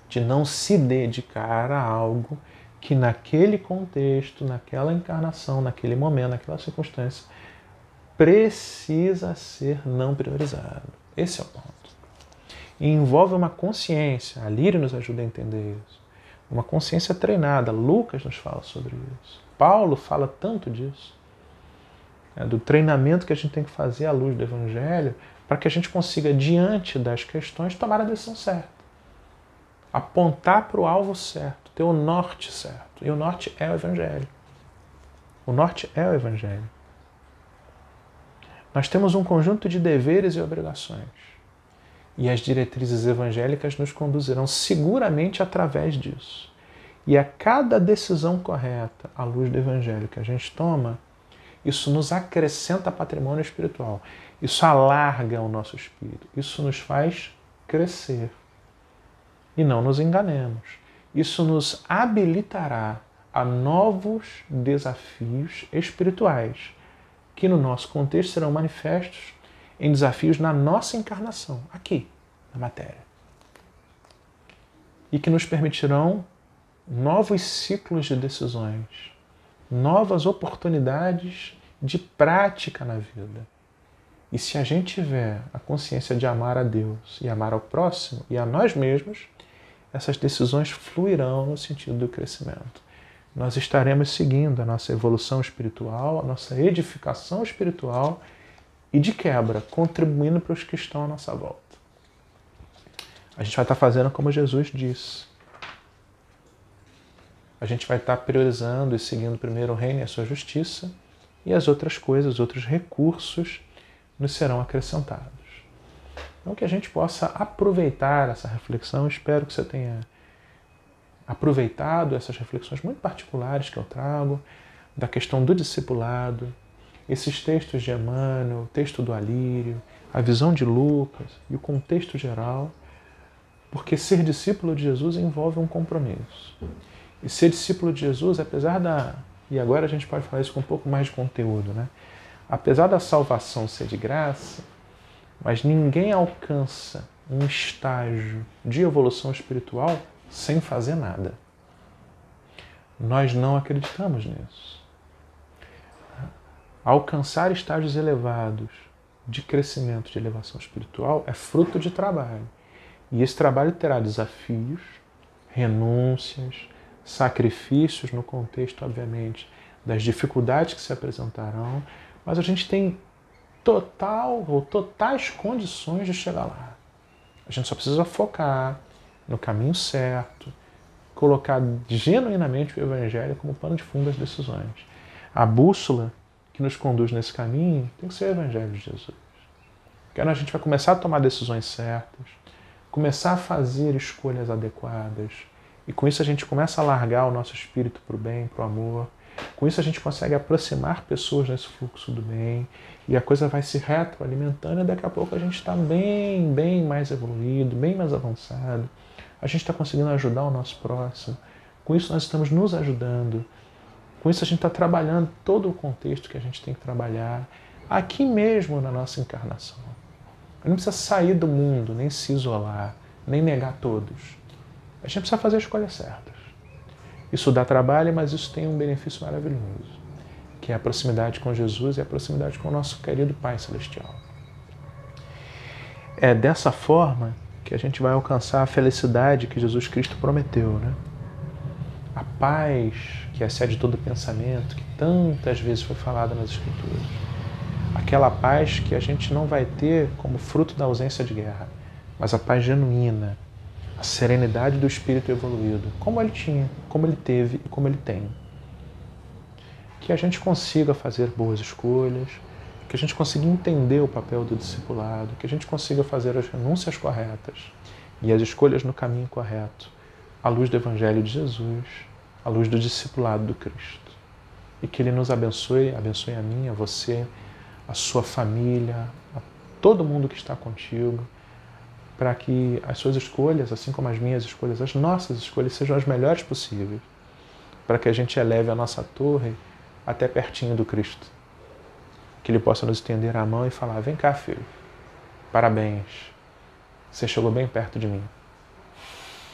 de não se dedicar a algo que naquele contexto, naquela encarnação, naquele momento, naquela circunstância, precisa ser não priorizado. Esse é o ponto. E envolve uma consciência, a Lírio nos ajuda a entender isso, uma consciência treinada. Lucas nos fala sobre isso. Paulo fala tanto disso, do treinamento que a gente tem que fazer à luz do Evangelho para que a gente consiga, diante das questões, tomar a decisão certa. Apontar para o alvo certo, ter o norte certo. E o norte é o Evangelho. O norte é o Evangelho. Nós temos um conjunto de deveres e obrigações. E as diretrizes evangélicas nos conduzirão seguramente através disso. E a cada decisão correta, à luz do Evangelho, que a gente toma, isso nos acrescenta patrimônio espiritual. Isso alarga o nosso espírito. Isso nos faz crescer. E não nos enganemos. Isso nos habilitará a novos desafios espirituais, que no nosso contexto serão manifestos em desafios na nossa encarnação, aqui, na matéria. E que nos permitirão novos ciclos de decisões, novas oportunidades de prática na vida. E se a gente tiver a consciência de amar a Deus e amar ao próximo e a nós mesmos, essas decisões fluirão no sentido do crescimento. Nós estaremos seguindo a nossa evolução espiritual, a nossa edificação espiritual e, de quebra, contribuindo para os que estão à nossa volta. A gente vai estar fazendo como Jesus disse. A gente vai estar priorizando e seguindo primeiro o reino e a sua justiça, e as outras coisas, outros recursos nos serão acrescentados. Então, que a gente possa aproveitar essa reflexão. Espero que você tenha aproveitado essas reflexões muito particulares que eu trago, da questão do discipulado, esses textos de Emmanuel, o texto do Alírio, a visão de Lucas e o contexto geral, porque ser discípulo de Jesus envolve um compromisso. E ser discípulo de Jesus, apesar da... E agora a gente pode falar isso com um pouco mais de conteúdo, né? Apesar da salvação ser de graça, mas ninguém alcança um estágio de evolução espiritual sem fazer nada. Nós não acreditamos nisso. Alcançar estágios elevados de crescimento, de elevação espiritual, é fruto de trabalho. E esse trabalho terá desafios, renúncias, sacrifícios no contexto, obviamente, das dificuldades que se apresentarão, mas a gente tem totais condições de chegar lá. A gente só precisa focar no caminho certo, colocar genuinamente o Evangelho como pano de fundo das decisões. A bússola que nos conduz nesse caminho tem que ser o Evangelho de Jesus. Porque a gente vai começar a tomar decisões certas, começar a fazer escolhas adequadas, e com isso a gente começa a largar o nosso espírito para o bem, para o amor. Com isso a gente consegue aproximar pessoas nesse fluxo do bem, e a coisa vai se retroalimentando, e daqui a pouco a gente está bem mais evoluído, bem mais avançado. A gente está conseguindo ajudar o nosso próximo. Com isso nós estamos nos ajudando. Com isso a gente está trabalhando todo o contexto que a gente tem que trabalhar aqui mesmo na nossa encarnação. Não precisa sair do mundo, nem se isolar, nem negar todos. A gente precisa fazer as escolhas certas. Isso dá trabalho, mas isso tem um benefício maravilhoso, que é a proximidade com Jesus e a proximidade com o nosso querido Pai Celestial. É dessa forma que a gente vai alcançar a felicidade que Jesus Cristo prometeu, né? A paz que excede todo pensamento, que tantas vezes foi falada nas Escrituras. Aquela paz que a gente não vai ter como fruto da ausência de guerra, mas a paz genuína, a serenidade do espírito evoluído, como ele tinha, como ele teve e como ele tem. Que a gente consiga fazer boas escolhas, que a gente consiga entender o papel do discipulado, que a gente consiga fazer as renúncias corretas e as escolhas no caminho correto, à luz do Evangelho de Jesus, à luz do discipulado do Cristo. E que Ele nos abençoe, abençoe a mim, a você, a sua família, a todo mundo que está contigo, para que as suas escolhas, assim como as minhas escolhas, as nossas escolhas sejam as melhores possíveis, para que a gente eleve a nossa torre até pertinho do Cristo. Que Ele possa nos estender a mão e falar: vem cá, filho, parabéns, você chegou bem perto de mim.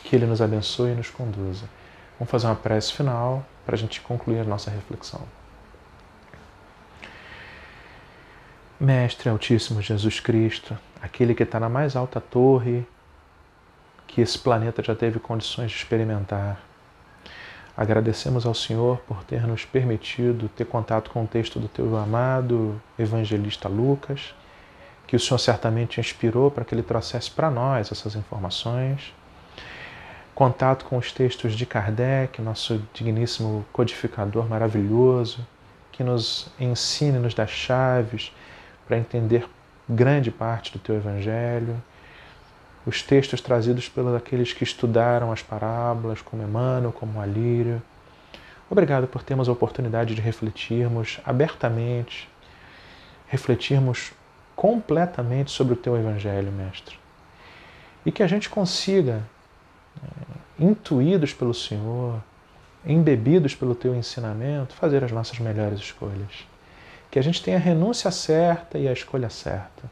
Que Ele nos abençoe e nos conduza. Vamos fazer uma prece final para a gente concluir a nossa reflexão. Mestre Altíssimo Jesus Cristo, aquele que está na mais alta torre que esse planeta já teve condições de experimentar, agradecemos ao Senhor por ter nos permitido ter contato com o texto do teu amado evangelista Lucas, que o Senhor certamente inspirou para que ele trouxesse para nós essas informações. Contato com os textos de Kardec, nosso digníssimo codificador maravilhoso, que nos ensine, nos dá chaves para entender grande parte do teu Evangelho. Os textos trazidos pelos aqueles que estudaram as parábolas, como Emmanuel, como Alírio. Obrigado por termos a oportunidade de refletirmos abertamente, refletirmos completamente sobre o teu Evangelho, Mestre. E que a gente consiga, intuídos pelo Senhor, embebidos pelo teu ensinamento, fazer as nossas melhores escolhas. Que a gente tenha a renúncia certa e a escolha certa.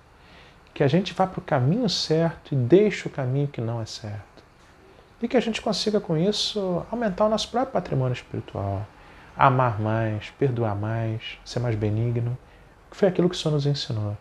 Que a gente vá para o caminho certo e deixe o caminho que não é certo. E que a gente consiga, com isso, aumentar o nosso próprio patrimônio espiritual. Amar mais, perdoar mais, ser mais benigno, que foi aquilo que o Senhor nos ensinou.